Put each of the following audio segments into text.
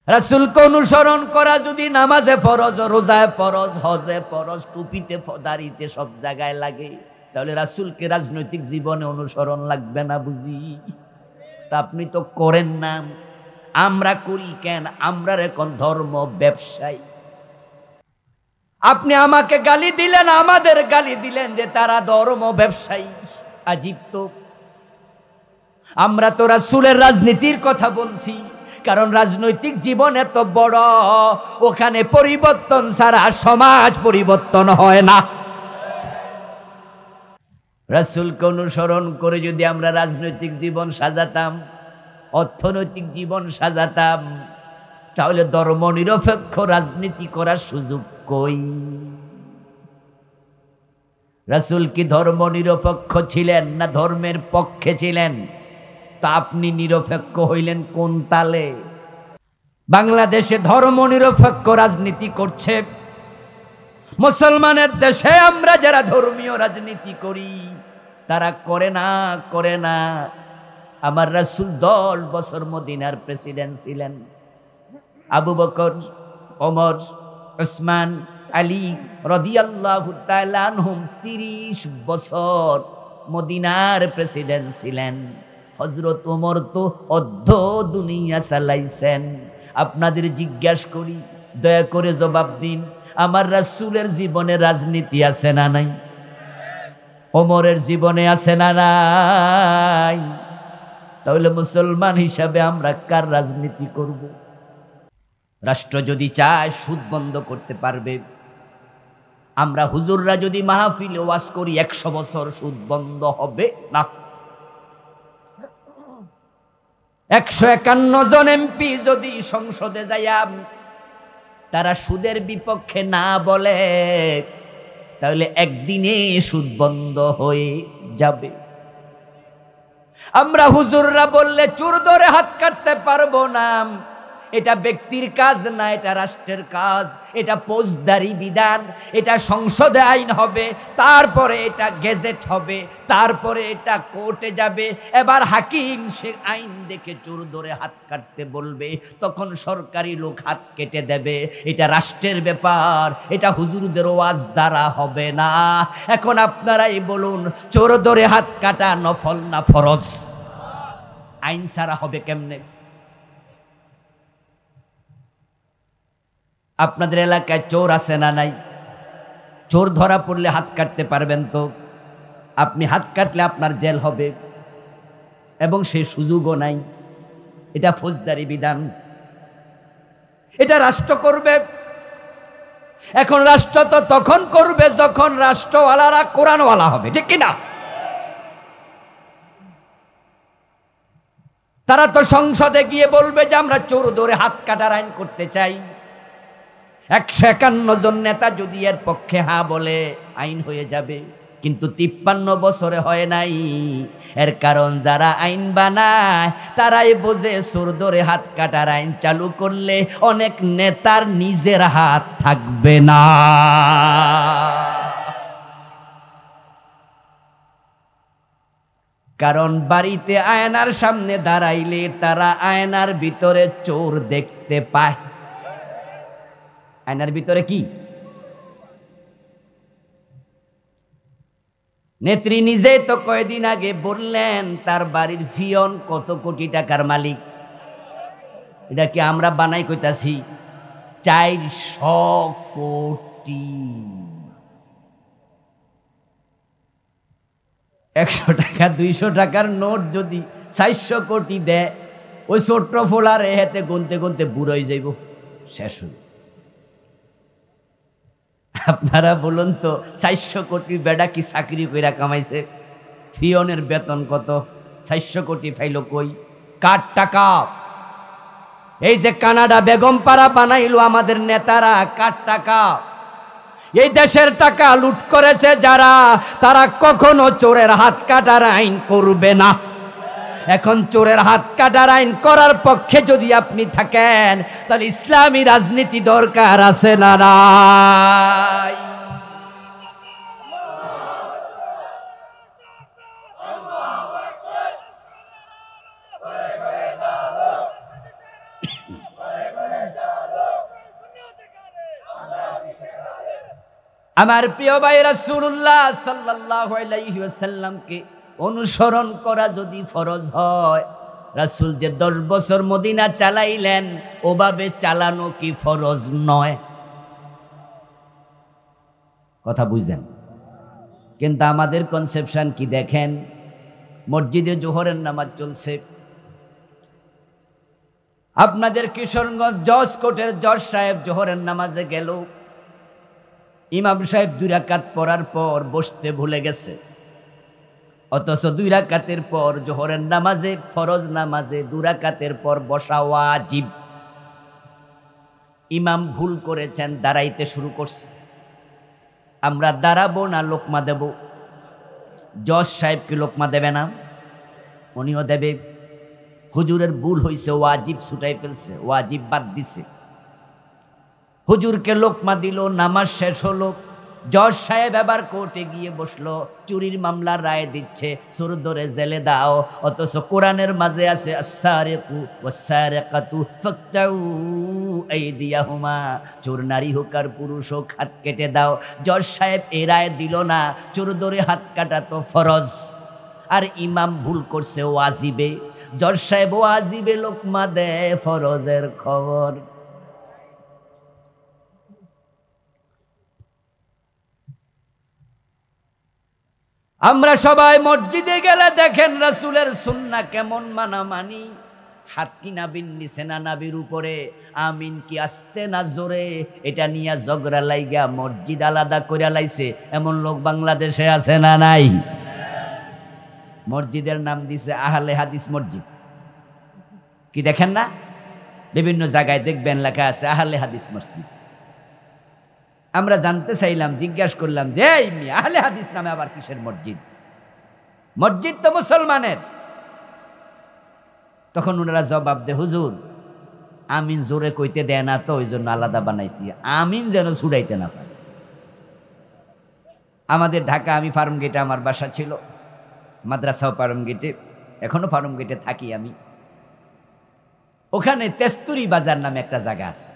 রাসূলকে অনুসরণ করা যদি নামাজে ফরজ, রোজায় ফরজ, হজে ফরজ, টুপিতে দাড়িতে সব জায়গায় লাগে, তাহলে রাসূলকে রাজনৈতিক জীবনে অনুসরণ লাগবে না বুঝি? তা আপনি তো করেন না, আমরা করি কেন? আমরা এখন ধর্ম ব্যবসায়ী। আপনি আমাকে গালি দিলেন, আমাদের গালি দিলেন যে তারা ধর্ম ব্যবসায়ী। আজীব তো। আমরা তো রাসূলের রাজনীতির কথা বলছি, কারণ রাজনৈতিক জীবন এত বড়, ওখানে পরিবর্তন ছাড়া সমাজ পরিবর্তন হয় না। রাসূলকে অনুসরণ করে যদি আমরা রাজনৈতিক জীবন সাজাতাম, অর্থনৈতিক জীবন সাজাতাম, তাহলে ধর্মনিরপেক্ষ রাজনীতি করার সুযোগ কই? রাসূল কি ধর্মনিরপেক্ষ ছিলেন না ধর্মের পক্ষে ছিলেন? তা আপনি নিরপেক্ষ হইলেন কোন তালে? বাংলাদেশে ধর্মনিরপেক্ষ রাজনীতি করছে, মুসলমানের দেশে আমরা যারা ধর্মীয় রাজনীতি করি তারা করে না। আমার রাসূল 10 বছর মদিনার প্রেসিডেন্ট ছিলেন। আবু বকর, ওমর, উসমান, আলী রাদিয়াল্লাহু তাআলা আনহুম 30 বছর মদিনার প্রেসিডেন্ট ছিলেন। হযরত ওমর তো অর্ধ দুনিয়া চালাইছেন। আপনাদের জিজ্ঞাসা করি, দয়া করে জবাব দিন, আমার রাসূলের জীবনে রাজনীতি আছে না নাই? ওমরের জীবনে আছে না নাই? তাহলে মুসলমান হিসাবে আমরা কার রাজনীতি করব? রাষ্ট্র যদি চায় সুদ বন্ধ করতে পারবে। আমরা হুজুররা যদি মাহফিলে ওয়াজ করি 100 বছর সুদ বন্ধ হবে না। 151 জন এমপি যদি সংসদে যাইয়া তারা সুদের বিপক্ষে না বলে, তাহলে একদিনে সুদ বন্ধ হয়ে যাবে। আমরা হুজুররা বললে চোর ধরে হাত কাটতে পারবো না। এটা ব্যক্তির কাজ না, এটা রাষ্ট্রের কাজ। এটা ফৌজদারি বিধান, এটা সংসদে আইন হবে, তারপরে এটা গেজেট হবে, তারপরে এটা কোর্টে যাবে। এবার হাকিম সে আইন দেখে চোর ধরে হাত কাটতে বলবে, তখন সরকারি লোক হাত কেটে দেবে। এটা রাষ্ট্রের ব্যাপার, এটা হুজুরদের ওয়াজ দ্বারা হবে না। এখন আপনারাই বলুন, চোর ধরে হাত কাটা নফল না ফরজ? আইন ছাড়া হবে কেমনে? আপনাদের এলাকায় চোর আছে না নাই? চোর ধরা পড়লে হাত কাটতে পারবেন তো? আপনি হাত কাটলে আপনার জেল হবে, এবং সেই সুযোগও নাই। এটা ফৌজদারি বিধান, এটা রাষ্ট্র করবে। এখন রাষ্ট্র তো তখন করবে যখন রাষ্ট্রওয়ালারা কোরআনওয়ালা হবে, ঠিক কিনা? তারা তো সংসদে গিয়ে বলবে যে আমরা চোর ধরে হাত কাটার আইন করতে চাই। 151 জন নেতা যদি এর পক্ষে হা বলে, আইন হয়ে যাবে। কিন্তু 53 বছরে হয় নাই। এর কারণ যারা আইন বানায় তারাই বোঝে চোর ধরে হাত কাটার আইন চালু করলে অনেক নেতার নিজের হাত থাকবে না। কারণ বাড়িতে আয়নার সামনে দাঁড়াইলে তারা আয়নার ভিতরে চোর দেখতে পায়। আয়নার ভিতরে কি? নেত্রী নিজেই তো কয়েকদিন আগে বললেন তার বাড়ির ফিয়ন কত কোটি টাকার মালিক। এটা কি আমরা বানাই কইতাছি? 400 কোটি। 100 টাকা 200 টাকার নোট যদি 400 কোটি দেয়, ওই ছোট্ট ফোলার হেতে গুনতে গুনতে বুড়ো হয়ে যাইব, শেষ হইব। আপনারা বলুন তো, 400 কোটি বেডা কি চাকরি কইরা কামাইছে? ফিয়নের বেতন কত? 400 কোটি ফাইল কই? কার টাকা? এই যে কানাডা বেগমপাড়া বানাইলো আমাদের নেতারা, কার টাকা? এই দেশের টাকা লুট করেছে যারা, তারা কখনো চোরের হাত কাটার আইন করবে না। এখন চোরের হাত কাটার আইন করার পক্ষে যদি আপনি থাকেন, তাহলে ইসলামী রাজনীতি দরকার আছে না নাই? আমার প্রিয় ভাই, রাসূলুল্লাহ সাল্লাল্লাহু আলাইহি ওয়াসাল্লামকে অনুসরণ করা যদি ফরজ হয়, রাসূল যে 10 বছর মদিনা চালাইলেন ওভাবে চালানো কি ফরজ নয়? কথা বুঝেন? কিন্তু আমাদের কনসেপশন কি দেখেন, মসজিদে জোহরের নামাজ চলছে, আপনাদের কিশোরগঞ্জ জজ কোর্টের জজ সাহেব জোহরের নামাজে গেল, ইমাম সাহেব 2 রাকাত পড়ার পর বসতে ভুলে গেছে, অথচ 2 রাকাতের পর জোহরের নামাজে, ফরজ নামাজে 2 রাকাতের পর বসা ওয়াজিব। ইমাম ভুল করেছেন, দাঁড়াইতে শুরু করছে, আমরা দাঁড়াবো না লোকমা দেব? জজ সাহেব কি লোকমা দেবে না? উনিও দেবে। হুজুরের ভুল হইছে, ওয়াজিব ছুটাই ফেলছে, ওয়াজিব বাদ দিছে, হুজুরকে লোকমা দিল, নামাজ শেষ হলো, জজ সাহেব এবার কোর্টে গিয়ে বসলো, চুরির মামলার রায় দিচ্ছে, চোর ধরে জেলে দাও, অথচ কোরআনের মাঝে আছে আস-সারিকু ওয়াস-সারিকাতু ফাকতাউ আইদিয়াহুমা, চোর নারী হোক আর পুরুষ হোক হাত কেটে দাও। জজ সাহেব এই রায় দিল না, চোর ধরে হাত কাটা তো ফরজ, আর ইমাম ভুল করছে ওয়াজিবে, জজ সাহেব ওয়াজিবে লোকমা দেয়, ফরজের খবর। আমরা সবাই মসজিদে গেলে দেখেন রাসূলের সুন্নাহ কেমন মানামানি, হাত কি নাবির নিচে না নাবির উপরে, আমিন কি আস্তে না জোরে, এটা নিয়ে ঝগড়া লাইগা মসজিদ আলাদা করে লাইছে এমন লোক বাংলাদেশে আছে না নাই? মসজিদের নাম দিছে আহলে হাদিস মসজিদ, কি দেখেন না? বিভিন্ন জায়গায় দেখবেন লেখা আছে আহলে হাদিস মসজিদ। আমরা জানতে চাইলাম, জিজ্ঞাসা করলাম যে এই মিয়া আহলে হাদিস নামে আবার কিসের মসজিদ? মসজিদ তো মুসলমানের। তখন ওনারা জবাব দে, হুজুর আমিন জোরে কইতে দেয় না তো ওই জন্য আলাদা বানাইছি, আমিন যেন ছুড়াইতে না পারে। আমাদের ঢাকা, আমি ফার্ম গেটে আমার বাসা ছিল, মাদ্রাসাও ফার্ম গেটে, এখনো ফার্ম গেটে থাকি আমি। ওখানে তেস্তুরি বাজার নামে একটা জায়গা আছে,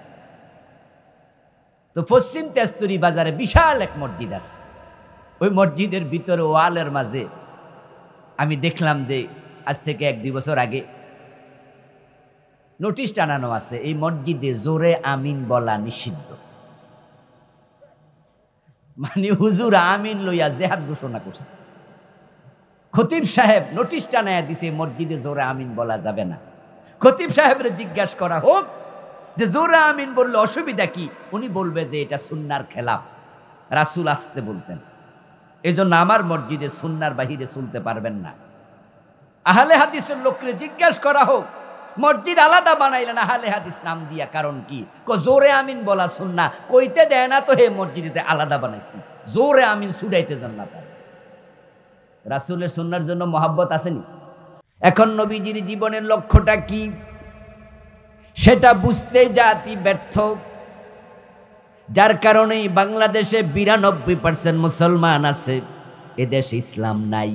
তো পশ্চিম তেস্তুরি বাজারে বিশাল এক মসজিদ আছে। ওই মসজিদের ভিতরে ওয়ালের মাঝে আমি দেখলাম যে আজ থেকে 1-2 বছর আগে নোটিশ টানানো আছে, এই মসজিদে জোরে আমিন বলা নিষিদ্ধ। মানে হুজুর আমিন লইয়া জেহাদ ঘোষণা করছে। খতিব সাহেব নোটিশ টানায়া দিছে মসজিদে জোরে আমিন বলা যাবে না। খতিব সাহেবের জিজ্ঞাসা করা হোক যে জোরে আমিন বললে অসুবিধা কি? উনি বলবে যে এটা সুন্নাহর খেলাফ, রাসূল আসতে বলতেন, এজন্য আমার মসজিদে সুন্নাহর বাহিরে চলতে পারবেন না। আহলে হাদিসের লোককে জিজ্ঞাসা করা হোক, মসজিদ আলাদা বানাইলেন আহলে হাদিস নাম দিয়া, কারণ কি? জোরে আমিন বলা সুন্নাহ, কইতে দেয় না তো হে মসজিদে আলাদা বানাইছি, জোরে আমিন ছুড়াইতে যান না। রাসূলের সুন্নাহর জন্য মহব্বত আসেনি? এখন নবীজির জীবনের লক্ষ্যটা কি সেটা বুঝতে জাতি ব্যর্থ, যার কারণেই বাংলাদেশে 92% মুসলমান আছে, এদেশে ইসলাম নাই।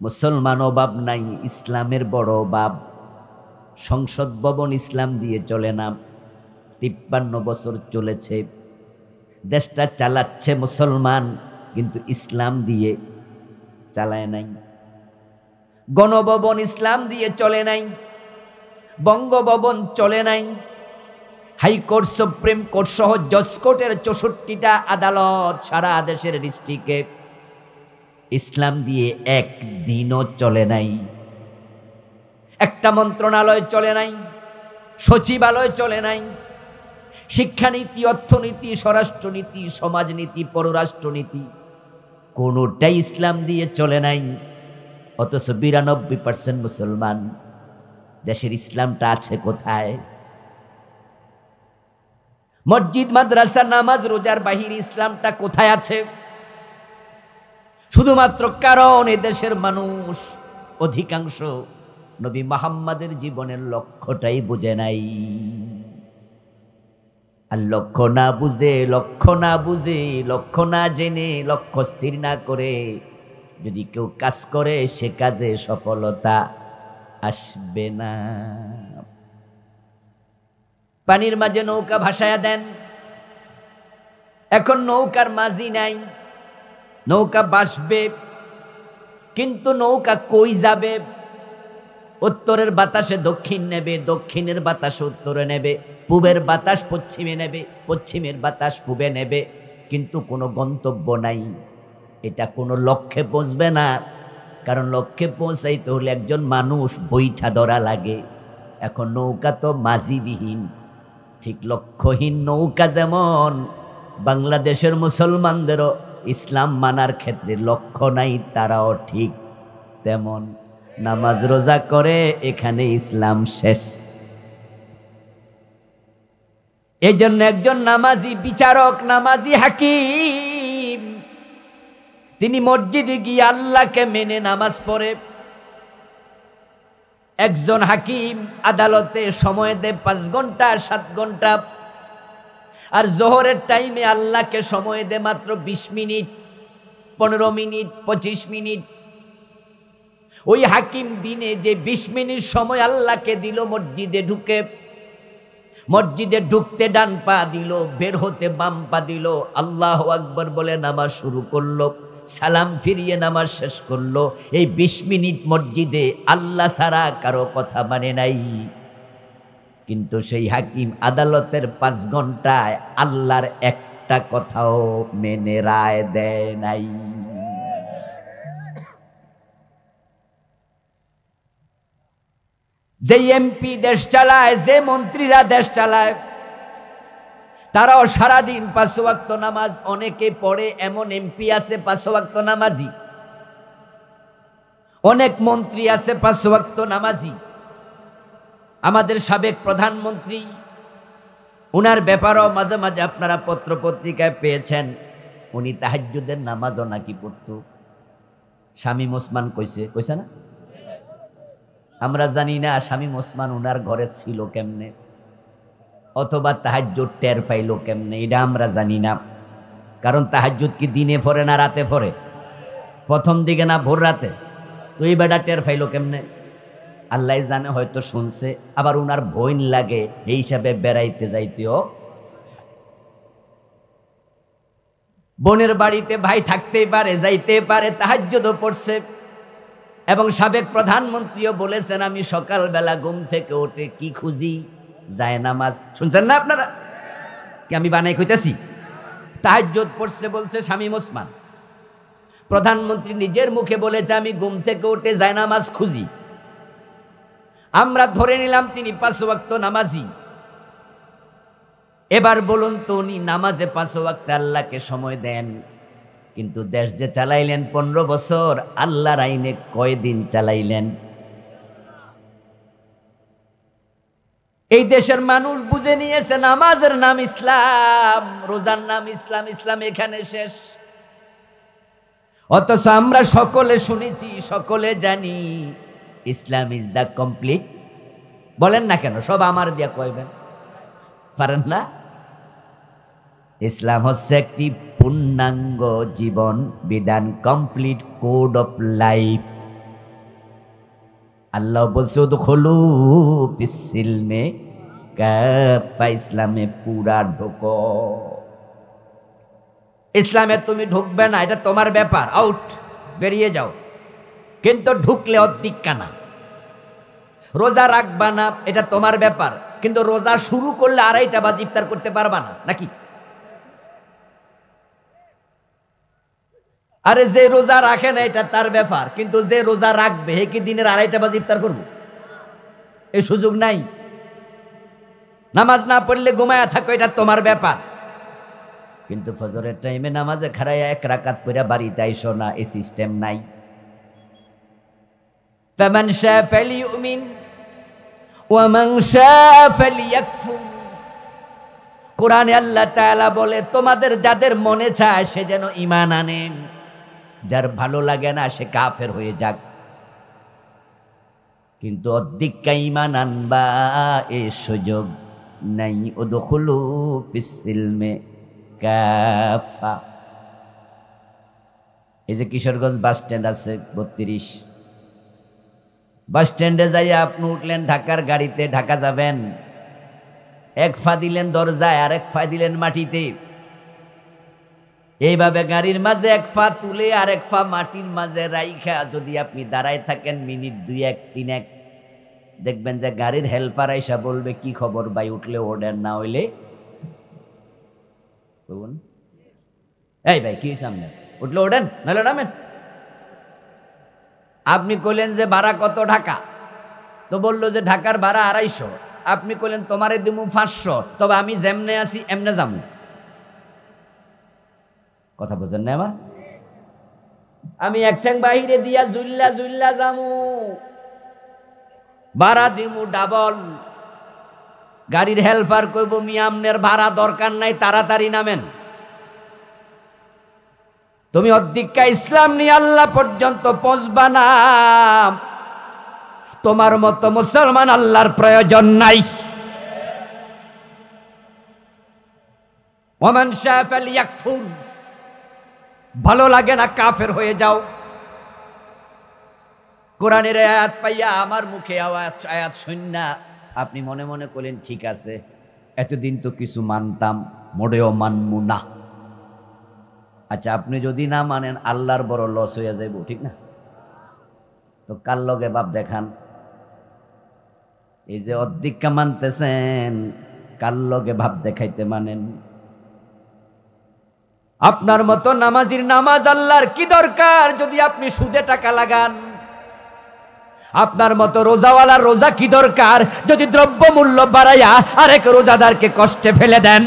মুসলমান অভাব নাই, ইসলামের বড় অভাব। সংসদ ভবন ইসলাম দিয়ে চলে না, 53 বছর চলেছে, দেশটা চালাচ্ছে মুসলমান, কিন্তু ইসলাম দিয়ে চালায় নাই। গণভবন ইসলাম দিয়ে চলে নাই, বঙ্গভবন চলে নাই, হাইকোর্ট, সুপ্রিম কোর্ট সহ জজ কোর্টের 64টা আদালত সারা দেশের ডিস্ট্রিক্টে ইসলাম দিয়ে একদিনও চলে নাই। একটা মন্ত্রণালয় চলে নাই, সচিবালয় চলে নাই, শিক্ষানীতি, অর্থনীতি, স্বরাষ্ট্রনীতি, সমাজনীতি, পররাষ্ট্রনীতি কোনোটাই ইসলাম দিয়ে চলে নাই। অথচ 92% মুসলমান, দেশের ইসলামটা আছে কোথায়? মসজিদ, মাদ্রাসা, নামাজ, রোজার বাহিরে ইসলামটা কোথায় আছে? শুধুমাত্র কারণ এ দেশের মানুষ অধিকাংশ নবী মুহাম্মাদের জীবনের লক্ষ্যটাই বুঝে নাই। আর লক্ষ্য না বুঝে, লক্ষ্য না বুঝে, লক্ষ্য না জেনে, লক্ষ্য স্থির না করে যদি কেউ কাজ করে, সে কাজে সফলতা আসবে না। পানির মাঝে নৌকা ভাসায়া দেন, এখন নৌকার মাঝি নাই, নৌকা ভাসবে, কিন্তু নৌকা কই যাবে? উত্তরের বাতাসে দক্ষিণ নেবে, দক্ষিণের বাতাস উত্তরে নেবে, পূবের বাতাস পশ্চিমে নেবে, পশ্চিমের বাতাস পূবে নেবে, কিন্তু কোনো গন্তব্য নাই। এটা কোনো লক্ষ্যে পৌঁছবে না, কারণ লক্ষ্যে পৌঁছাইতে হলে একজন মানুষ বৈঠা ধরা লাগে। এখন নৌকা তো মাঝিবিহীন, ঠিক লক্ষ্যহীন নৌকা যেমন বাংলাদেশের মুসলমানদেরও ইসলাম মানার ক্ষেত্রে লক্ষ্য নাই, তারাও ঠিক তেমন নামাজ রোজা করে এখানে ইসলাম শেষ। এই জন্য একজন নামাজি বিচারক, নামাজি হাকিম, তিনি মসজিদে গিয়ে আল্লাহকে মেনে নামাজ পড়ে। একজন হাকিম আদালতে সময় দেয় 5 ঘন্টা 7 ঘন্টা, আর জোহরের টাইমে আল্লাহকে সময় দেয় মাত্র 20 মিনিট, 15 মিনিট, 25 মিনিট। ওই হাকিম দিনে যে 20 মিনিট সময় আল্লাহকে দিল, মসজিদে ঢুকে, মসজিদে ঢুকতে ডান পা দিল, বের হতে বাম পা দিল, আল্লাহু আকবার বলে নামাজ শুরু করলো, সালাম ফিরিয়ে নামাজ শেষ করলো। এই 20 মিনিট মসজিদে আল্লাহ ছাড়া কারো কথা মানে নাই। কিন্তু সেই হাকিম আদালতের 5 ঘন্টায় আল্লাহর একটা কথাও মেনে রায় দেয় নাই। যে এমপি দেশ চালায়, যে মন্ত্রীরা দেশ চালায়, তারাও সারাদিন 5 ওয়াক্ত নামাজ অনেকে পড়ে। এমন এমপি আছে 5 ওয়াক্ত নামাজি, অনেক মন্ত্রী আছে 5 ওয়াক্ত নামাজি। আমাদের সাবেক প্রধানমন্ত্রী, উনার ব্যাপারও মাঝে মাঝে আপনারা পত্র পত্রিকায় পেয়েছেন, উনি তাহাজ্জুদের নামাজও নাকি পড়তো। শামীম ওসমান কইছে না? আমরা জানি না শামীম ওসমান উনার ঘরে ছিল কেমনে, অথবা তাহাজ্জুদ টের পাইল কেমনে, এটা আমরা জানি না। কারণ তাহাজ্জুদ কি দিনে পড়ে না রাতে পড়ে? প্রথম দিকে না ভোর রাতে? তো এই বেটা টের পাইল কেমনে? আল্লাহ জানে, হয়তো শুনছে। আবার উনার ভয় লাগে, এই হিসাবে বেড়াইতে যাইতেও, বোনের বাড়িতে ভাই থাকতেই পারে, যাইতে পারে, তাহাজ্জুদও পড়ছে। এবং সাবেক প্রধানমন্ত্রীও বলেছেন, আমি সকালবেলা ঘুম থেকে উঠে কি খুঁজি? যায় নামাজ। শুনছেন না আপনারা? কি আমি বানাই কইতেছি? তাহাজ্জুদ পড়ছে বলছে শামীম ওসমান। প্রধানমন্ত্রী নিজের মুখে বলেছে, আমি ঘুম থেকে উঠে যায় নামাজ খুঁজি। আমরা ধরে নিলাম তিনি 5 ওয়াক্ত নামাজি। এবার বলুন তো, উনি নামাজে 5 ওয়াক্ত আল্লাহকে সময় দেন, কিন্তু দেশ যে চালাইলেন 15 বছর, আল্লাহর আইনে কয়দিন চালাইলেন? এই দেশের মানুষ বুঝে নিয়েছে নামাজের নাম ইসলাম, রোজার নাম ইসলাম, ইসলাম এখানে শেষ। অথচ আমরা সকলে শুনেছি, সকলে জানি, ইসলাম ইজ দ্য কমপ্লিট। বলেন না কেন? সব আমার দিয়া কইবেন, পারেন না? ইসলাম হচ্ছে একটি পূর্ণাঙ্গ জীবন বিধান, কমপ্লিট কোড অফ লাইফ। আল্লাহ বলছে, উদখুলু ফিস-সিলমে কাফা, ইসলামে পুরা ঢোকো। ইসলামে তুমি ঢুকবে না, এটা তোমার ব্যাপার, আউট, বেরিয়ে যাও। কিন্তু ঢুকলে অধিকা না। রোজা রাখবা না, এটা তোমার ব্যাপার, কিন্তু রোজা শুরু করলে 2:30 বাজে ইফতার করতে পারবা না, নাকি? আরে যে রোজা রাখে না এটা তার ব্যাপার, কিন্তু যে রোজা রাখবে হে কি দিনের 2:30 বাজে ইফতার করবো? এই সুযোগ নাই। নামাজ না পড়লে ঘুমায়া থাকো, এটা তোমার ব্যাপার। কিন্তু ফজরের টাইমে নামাজে খাড়াইয়া 1 রাকাত পড়া বাড়িতে আইসো না, এই সিস্টেম নাই। ফামান শাআ ফালিউমিন ওয়া মান শাআ ফালিয়াকফুর। কোরআনে আল্লাহ তাআলা বলে, তোমাদের যাদের মনে চায় সে যেন ঈমান আনে, যার ভালো লাগে না সে কাফের হয়ে যাক। কিন্তু অধিকা ঈমান আনবা এ সুযোগ নাই। উদখুলু ফিস-সিলমে কাফা। এই যে কিশোরগঞ্জ বাস স্ট্যান্ড আছে 32, বাস স্ট্যান্ডে যাইয়া আপনি উঠলেন ঢাকার গাড়িতে, ঢাকা যাবেন, 1 পা দিলেন দরজায় আর 1 পা দিলেন মাটিতে। এইভাবে গাড়ির মাঝে এক পা তুলে আর এক পা মাটির মাঝে রাইখা যদি আপনি দাঁড়ায় থাকেন মিনিট 2-1-3 দেখবেন যে গাড়ির হেল্পার আইসা বলবে কি খবর ভাই, উঠলে ওঠেন, না হইলে এই ভাই কি সামনে উঠলে ওঠেন নাহলে নামেন। আপনি কইলেন যে ভাড়া কত ঢাকা, তো বললো যে ঢাকার ভাড়া 250। আপনি কইলেন তোমারে দিমু 500, তবে আমি যেমনে আছি এমনে যামু। কথা বুঝেন না আমার? আমি এক ঠ্যাং বাহিরে দিয়া জুল্লা জুল্লা যামু, ভাড়া দিমু ডাবল। গাড়ির হেল্পার কইব মিয়া আমনের ভাড়া দরকার নাই, তাড়াতাড়ি নামেন। তুমি অধিকা ইসলাম নিয়ে আল্লাহ পর্যন্ত পৌঁছবা না, তোমার মতো মুসলমান আল্লাহর প্রয়োজন নাই। ওমান শাআ ফালইয়াকফুর, ভালো লাগে না কাফের হয়ে যাও। কোরআনের আয়াত পাইয়া আমার মুখে আয়াত শুননা আপনি মনে মনে করলেন ঠিক আছে, এতদিন তো কিছু মানতাম, মোটেও মানমু না। আচ্ছা, আপনি যদি না মানেন আল্লাহর বড় লস হইয়া যাইব, ঠিক না? তো কার লগে বাপ দেখান? এই যে অধিকা মানতেছেন, কার লগে ভাব দেখাইতে মানেন? আপনার মতো নামাজির নামাজ আল্লাহর কি দরকার যদি আপনি সুদে টাকা লাগান? আপনার মতো রোজাওয়ালার রোজা কি দরকার যদি দ্রব্য মূল্য বাড়াইয়া আরেক রোজাদারকে কষ্টে ফেলে দেন?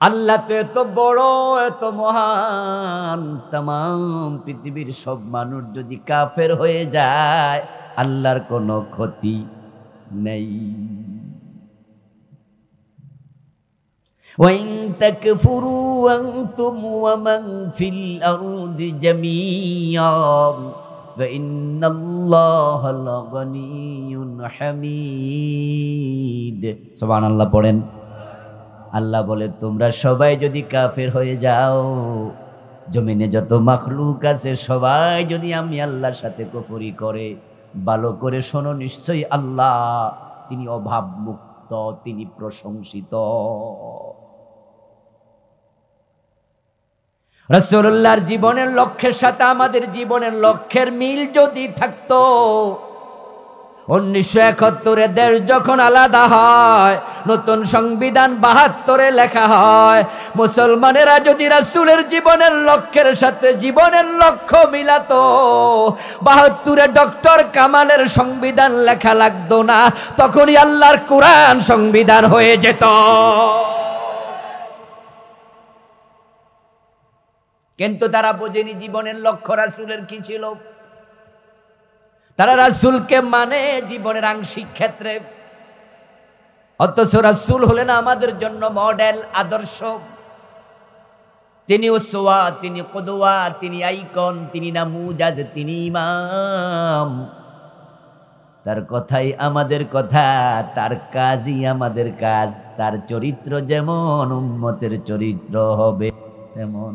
আল্লাহ তো এত বড়, এত মহান, তামাম পৃথিবীর সব মানুষ যদি কাফের হয়ে যায় আল্লাহর কোনো ক্ষতি নেই। وَإِن تَكْفُرُوا أَنْتُمْ وَمَنْ فِي الْأَرْضِ جَمِيعًا فَإِنَّ اللَّهَ لَغَنِيٌّ حَمِيدٌ। সুবহানাল্লাহ পড়েন। আল্লাহ বলে তোমরা সবাই যদি কাফের হয়ে যাও, জমিনে যত মাখলুক আছে সবাই যদি আমি আল্লাহর সাথে কুফরি করে, ভালো করে শোনো, নিশ্চয়ই আল্লাহ তিনি অভাব মুক্ত, তিনি প্রশংসিত। রাসূলুল্লাহর জীবনের লক্ষ্যের সাথে আমাদের জীবনের লক্ষ্যের মিল যদি থাকতো, 1971 দেশ যখন আলাদা হয়, নতুন সংবিধান 72 লেখা হয়, মুসলমানেরা যদি রাসূলের জীবনের লক্ষ্যের সাথে জীবনের লক্ষ্য মিলাতো, 72 ডক্টর কামালের সংবিধান লেখা লাগতো না, তখনই আল্লাহর কোরআন সংবিধান হয়ে যেত। কিন্তু তারা বোঝেনি জীবনের লক্ষ্য রাসূলের কি ছিল। তারা রাসূলকে মানে জীবনের আংশিক ক্ষেত্রে, অথচ রাসূল হলেন আমাদের জন্য মডেল, আদর্শ। তিনি উসওয়া, তিনি কুদওয়া, তিনি আইকন, তিনি নামুজাজ, তিনি ইমাম। তার কথাই আমাদের কথা, তার কাজই আমাদের কাজ। তার চরিত্র যেমন উম্মতের চরিত্র হবে তেমন।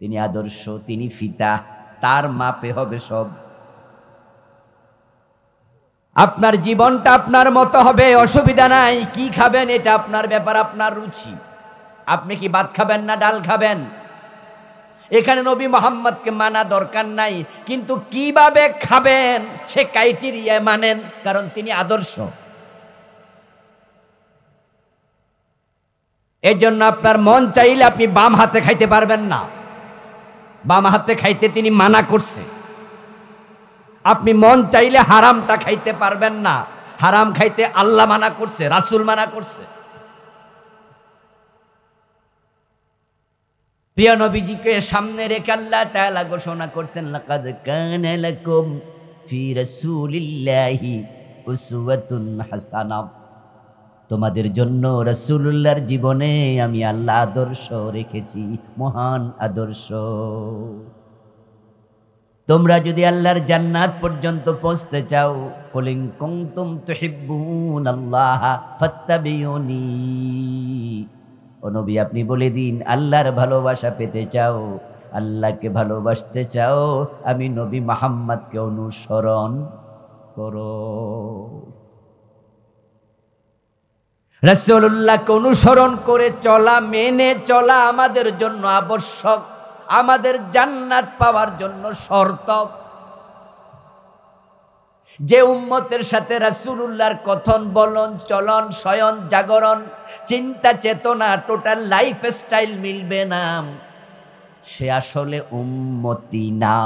তিনি আদর্শ, তিনি ফিতা, তার মাপে হবে সব। আপনার জীবনটা আপনার মতো হবে, অসুবিধা নাই। কি খাবেন এটা আপনার ব্যাপার, আপনার রুচি। আপনি কি ভাত খাবেন না ডাল খাবেন, এখানে নবী মুহাম্মদকে মানা দরকার নাই, কিন্তু কিভাবে খাবেন সে ক্রাইটেরিয়া মানেন, কারণ তিনি আদর্শ। এর জন্য আপনার মন চাইলে আপনি বাম হাতে খাইতে পারবেন না, বাম হাতে খাইতে তিনি মানা করছে। আপনি মন চাইলে হারামটা খাইতে পারবেন না, হারাম খাইতে আল্লাহ মানা করছে, রাসূল মানা করছে। প্রিয় নবীজিকে সামনে রেখে আল্লাহ তাআলা ঘোষণা করছেন, লাকাদ কানা লাকুম ফি রাসূলিল্লাহি উসওয়াতুন হাসানাহ। তোমাদের জন্য রাসূলুল্লাহর জীবনে আমি আল্লাহ আদর্শ রেখেছি, মহান আদর্শ। তোমরা যদি আল্লাহর জান্নাত পর্যন্ত পৌঁছতে চাও, কুল ইন কুনতুম তুহিব্বুনাল্লাহ ফাত্তাবিউনি। ও নবী, আপনি বলে দিন, আল্লাহর ভালোবাসা পেতে চাও, আল্লাহকে ভালোবাসতে চাও, আমি নবী মুহাম্মদকে অনুসরণ করো। রাসূলুল্লাহকে অনুসরণ করে চলা, মেনে চলা আমাদের জন্য আবশ্যক, আমাদের জান্নাত পাওয়ার জন্য শর্ত। যে উম্মতের সাথে রাসূলুল্লাহর কথন, বলন, চলন, শয়ন, জাগরণ, চিন্তা, চেতনা, টোটাল লাইফ স্টাইল মিলবে না, সে আসলে উম্মতি না।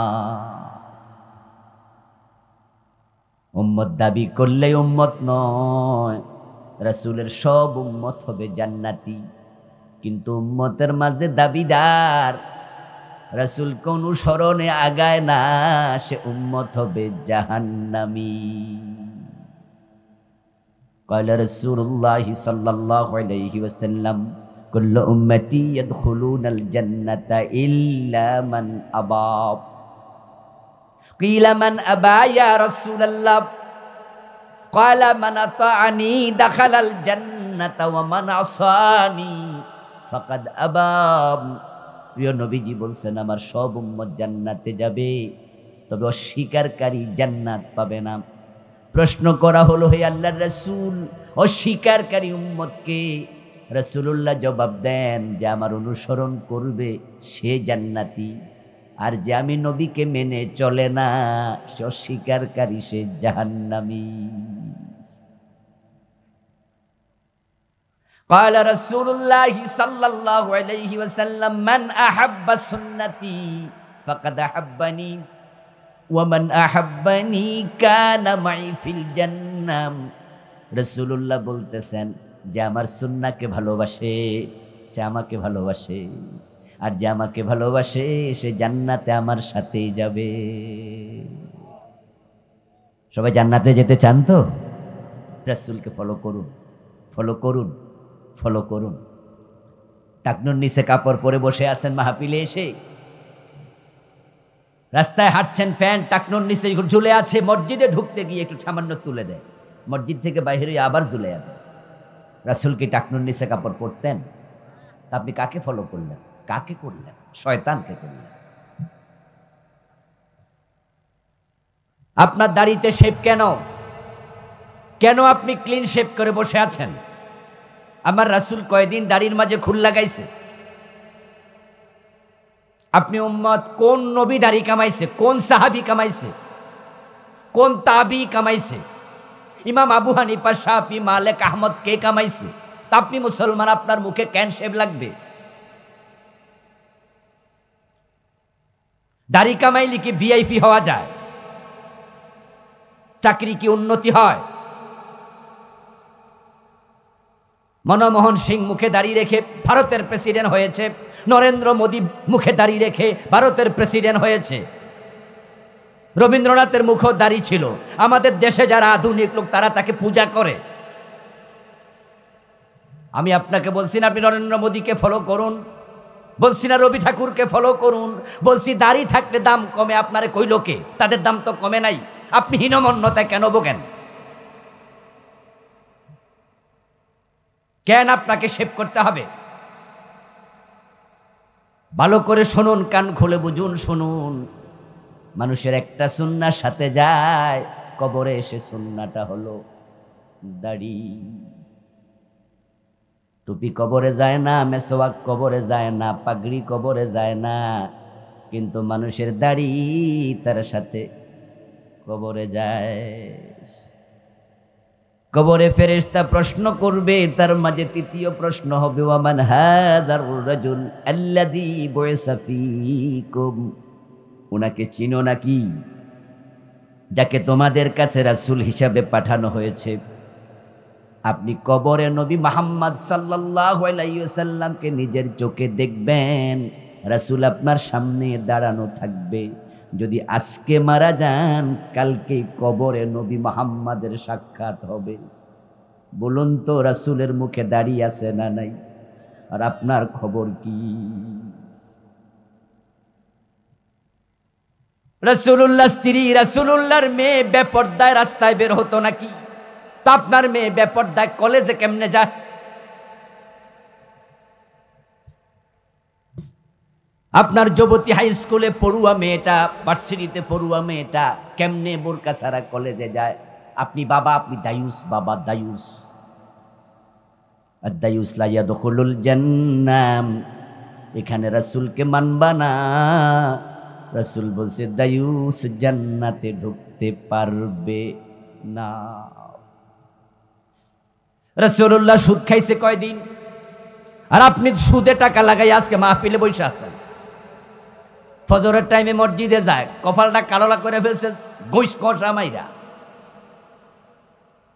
উম্মত দাবি করলে উম্মত নয়। রাসূলের সব উম্মত হবে জান্নাতি, কিন্তু উম্মতের মাঝে দাবিদার রাসূলকে অনুসরণে আগায় না, সে উম্মত হবে জাহান্নামী। قال رسول الله صلى الله عليه وسلم كل امتي يدخلون الجنه الا من ابى قيل من ابى يا رسول الله قال من اطاعني دخل الجنه ومن عصاني فقد ابى। প্রিয় নবীজি বলছেন, আমার সব উম্মত জান্নাতে যাবে, তবে অস্বীকারী জান্নাত পাবে না। প্রশ্ন করা হলো, হে আল্লাহর রাসূল, অস্বীকারী উম্মতকে? রাসূলুল্লাহ জবাব দেন যে আমার অনুসরণ করবে সে জান্নাতি, আর যে আমি নবীকে মেনে চলে না, সে অস্বীকারী, সে জাহান্নামী। قال رسول الله صلى الله عليه وسلم من أحب سنتي فقد أحبني ومن أحبني كان معي في الجنة। রাসূলুল্লাহ বলতেছেন যে আমার সুন্নাহকে ভালোবাসে সে আমাকে ভালোবাসে, আর যে আমাকে ভালোবাসে সে জান্নাতে আমার সাথেই যাবে। সবাই জান্নাতে যেতে চান তো? রাসূলকে ফলো করুন, ফলো করুন, ফলো করুন। টাকনুর নিচে কাপড় পরে বসে আছেন মাহফিলে এসে, রাস্তায় হাঁটছেন, প্যান্ট টাকনুর নিচে ঝুলে আছে, মসজিদে ঢুকতে গিয়ে একটু সামান্য তুলে দেয়, মসজিদ থেকে বাইরে আবার ঝুলে যাবে। রাসূল কি টাকনুর নিচে কাপড় পরতেন? আপনি কাকে ফলো করলেন? কাকে করলেন? শয়তানকে করলেন। আপনার দাড়িতে শেভ কেন? কেন আপনি ক্লিন শেভ করে বসে আছেন? আমার রাসূল কয়দিন দাড়ির মাঝে খুল লাগাইছে? আপনি উম্মত, কোন নবী দাড়ি কামাইছে? কোন সাহাবী কামাইছে? কোন তাবি কামাইছে? ইমাম আবু হানিফা, শাফি, মালিক, আহমদ কে কামাইছে? তা আপনি মুসলমান, আপনার মুখে ক্যান শেভ লাগবে? দাড়ি কামাইলে কি ভিআইপি হওয়া যায়? চাকরি কি উন্নতি হয়? মনমোহন সিং মুখে দাড়ি রেখে ভারতের প্রেসিডেন্ট হয়েছে, নরেন্দ্র মোদী মুখে দাড়ি রেখে ভারতের প্রেসিডেন্ট হয়েছে, রবীন্দ্রনাথের মুখও দাড়ি ছিল। আমাদের দেশে যারা আধুনিক লোক তারা তাকে পূজা করে। আমি আপনাকে বলছি না আপনি নরেন্দ্র মোদীকে ফলো করুন, বলছি না রবি ঠাকুরকে ফলো করুন, বলছি দাড়ি থাকলে দাম কমে। আপনারে কইল কে? তাদের দাম তো কমে নাই। আপনি হীনমন্যতায় কেন ভোগেন? কেন আপনাকে শেভ করতে হবে? ভালো করে শুনুন, কান খুলে বুঝুন, শুনুন। মানুষের একটা সুন্নার সাথে যায়, কবরে এসে সুন্নাটা হলো দাড়ি। টুপি কবরে যায় না, মেসওয়াক কবরে যায় না, পাগড়ি কবরে যায় না, কিন্তু মানুষের দাড়ি তার সাথে কবরে যায়। কবরে ফেরেশতা প্রশ্ন করবে, তার মাঝে তৃতীয় প্রশ্ন হবে, ওয়ামান হাদার রাজুল আল্লাযী বুইসা ফীকুম, উনাকে চিনো নাকি? যাকে তোমাদের কাছে রাসূল হিসাবে পাঠানো হয়েছে। আপনি কবরে নবী মুহাম্মদ সাল্লাল্লাহু আলাইহি ওয়াসাল্লামকে নিজের চোখে দেখবেন, রাসূল আপনার সামনে দাঁড়ানো থাকবে। যদি আজকে মারা যান, কালকে কবরে নবী মুহাম্মাদের সাক্ষাৎ হবে। বলুন তো, রাসূলের মুখে দাড়ি আছে না নাই? আর আপনার খবর কি? রাসূলুল্লাহ স্ত্রী, রাসূলুল্লাহর মেয়ে বেপরদায় রাস্তায় বের হতো নাকি? তা আপনার মেয়ে বেপরদায় কলেজে কেমনে যায়? আপনার যুবতী হাই স্কুলে পড়ুয়া মেয়েটা, ভার্সিটিতে পড়ুয়া মেয়েটা কেমনে বোরকা ছাড়া কলেজে যায়? আপনি বাবা, আপনি দায়ুস বাবা, দায়ুস। আদ-দায়ুস লা ইয়াদখুলুল জান্নাহ। এখানে রাসূলকে মানবা না। রাসূল বলছে দায়ুস জান্নাতে ঢুকতে পারবে না। রাসূলুল্লাহ সুদ খাইছে কয়দিন? আর আপনি সুদে টাকা লাগাই আজকে মাহফিলে বসে আছেন। ফজরের টাইমে মসজিদে যায়, কপালটা কালোলা করে ফেলছে ঘুষ কষা মাইরা।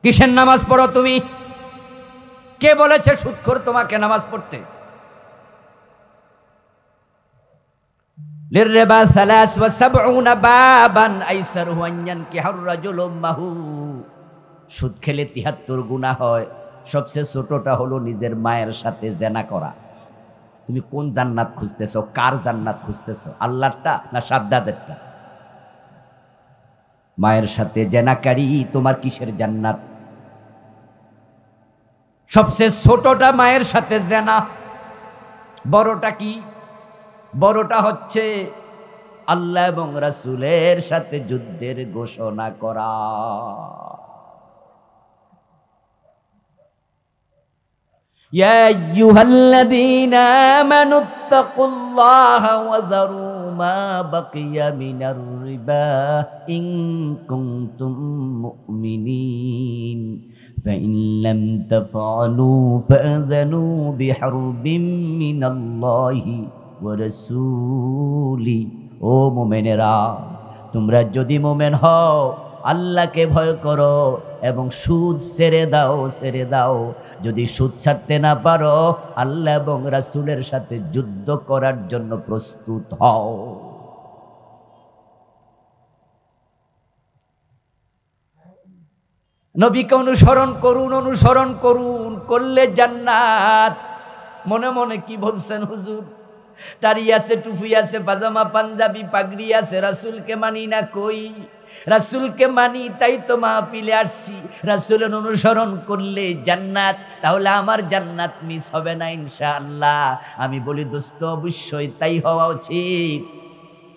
কিসের নামাজ পড়ো তুমি? কে বলেছে সুদখোর তোমাকে নামাজ পড়তে? লিররিবা 73 বাবান আইসারহু আন ইয়ানকিহার রাজুলু উম্মাহু। সুদ খেলে 73 গুনাহ হয়। সবচেয়ে ছোটটা হলো নিজের মায়ের সাথে জেনা করা। তুমি কোন জান্নাত খুঁজতেছো? কার জান্নাত খুঁজতেছো? আল্লাহরটা না সাদ্দাদেরটা? মায়ের সাথে জেনাকারী তোমার কিসের জান্নাত? সবচেয়ে ছোটটা মায়ের সাথে জেনা। বড়টা কি? বড়টা হচ্ছে আল্লাহ এবং রাসূলের সাথে যুদ্ধের ঘোষণা করা। ইয়া আইয়ুহাল্লাযীনা আমানুত্তাকুল্লাহা ওয়া যারু মা বাকিয়া মিনার রিবা ইন কুনতুম মুমিনিন ফাইন লাম তাফআলু ফাযানু বিহারবিম মিনাল্লাহি ওয়া রাসূলি। ও মুমিনেরা, তোমরা যদি মুমিন হও, আল্লাহকে ভয় করো এবং সুদ ছেড়ে দাও, ছেড়ে দাও। যদি সুদ ছাড়তে না পারো, আল্লাহ এবং রাসূলের সাথে যুদ্ধ করার জন্য প্রস্তুত হও। নবীকে অনুসরণ করুন, অনুসরণ করুন, করলে জান্নাত। মনে মনে কি বলছেন হুজুর? টারি আছে, টুপি আছে, পাজামা পাঞ্জাবি পাগড়ি আছে, রাসূলকে মানি না। কই? রাসূলকে মানি, তাই তো মাহফিলে আসছি। রাসূলের অনুসরণ করলে জান্নাত, তাহলে আমার জান্নাত মিস হবে না ইনশাআল্লাহ। আমি বলি দোস্ত, অবশ্যই তাই হওয়া উচিত।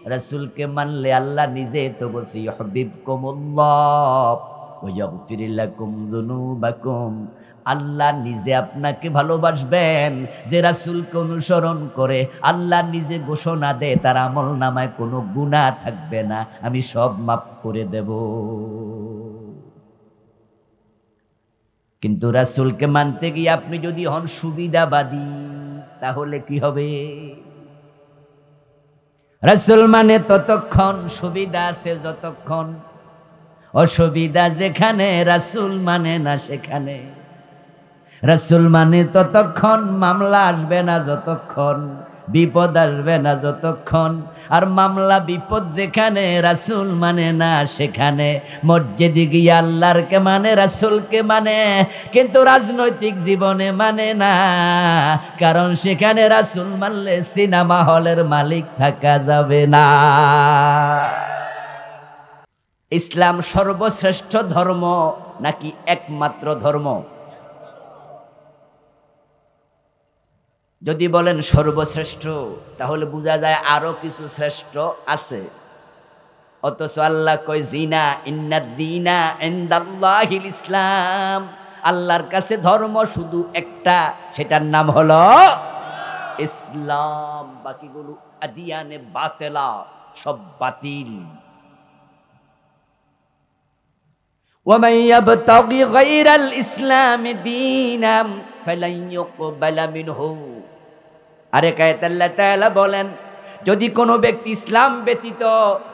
রাসূলকে মানলে আল্লাহ নিজে তো বলছে ইউহিব্বুকুমুল্লাহ ওয়া ইয়াগফির লাকুম যুনুবাকুম। আল্লাহ নিজে আপনাকে ভালোবাসবেন। যে রাসূলকে অনুসরণ করে, আল্লাহ নিজে ঘোষণা দেয় তার আমলনামায় কোনো গুনাহ থাকবে না, আমি সব মাফ করে দেব। কিন্তু রাসূলকে মানতে গিয়ে আপনি যদি হন সুবিধাবাদী, তাহলে কি হবে? রাসূল মানে ততক্ষণ, সুবিধা আছে যতক্ষণ, অসুবিধা যেখানে, রাসূল মানে না সেখানে। রাসূল মানে ততক্ষণ, মামলা আসবে না যতক্ষণ, বিপদ আসবে না যতক্ষণ। আর মামলা বিপদ যেখানে, রাসূল মানে না সেখানে। মসজিদে গিয়ে আল্লাহরকে মানে, রাসূলকে মানে, কিন্তু রাজনৈতিক জীবনে মানে না। কারণ সেখানে রাসূল মানলে সিনেমা হলের মালিক থাকা যাবে না। ইসলাম সর্বশ্রেষ্ঠ ধর্ম নাকি একমাত্র ধর্ম? যদি বলেন সর্বশ্রেষ্ঠ, তাহলে বোঝা যায় আরো কিছু শ্রেষ্ঠ আছে। অথচ আল্লাহ কয় জিনা ইন্নাদ-দীনা ইনদাল্লাহিল ইসলাম। আল্লাহর কাছে ধর্ম শুধু একটা, সেটার নাম হলো ইসলাম। বাকিগুলো আদিয়ানে বাতেলা, সব বাতিল। ওয়ামান ইয়াবতাগি গায়রাল ইসলামি দীনাম ফালান ইউকবালা মিনহু। আরেক আয়াতে আল্লাহ তাআলা বলেন, যদি কোনো ব্যক্তি ইসলাম ব্যতীত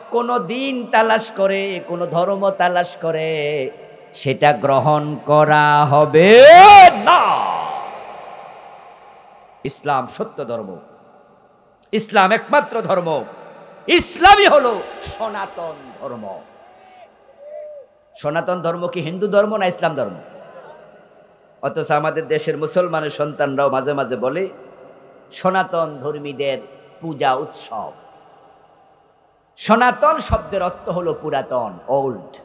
কোনো দিন তালাশ করে, কোনো ধর্ম তালাশ করে, সেটা গ্রহণ করা হবে না। ইসলাম সত্য ধর্ম, ইসলাম একমাত্র ধর্ম, ইসলামই হলো সনাতন ধর্ম। সনাতন ধর্ম কি হিন্দু ধর্ম না ইসলাম ধর্ম? অথচ আমাদের দেশের মুসলমানের সন্তানরাও মাঝে মাঝে বলে সনাতন ধর্মীদের পূজা উৎসব। সনাতন শব্দের অর্থ হলো পুরাতন, ওল্ড।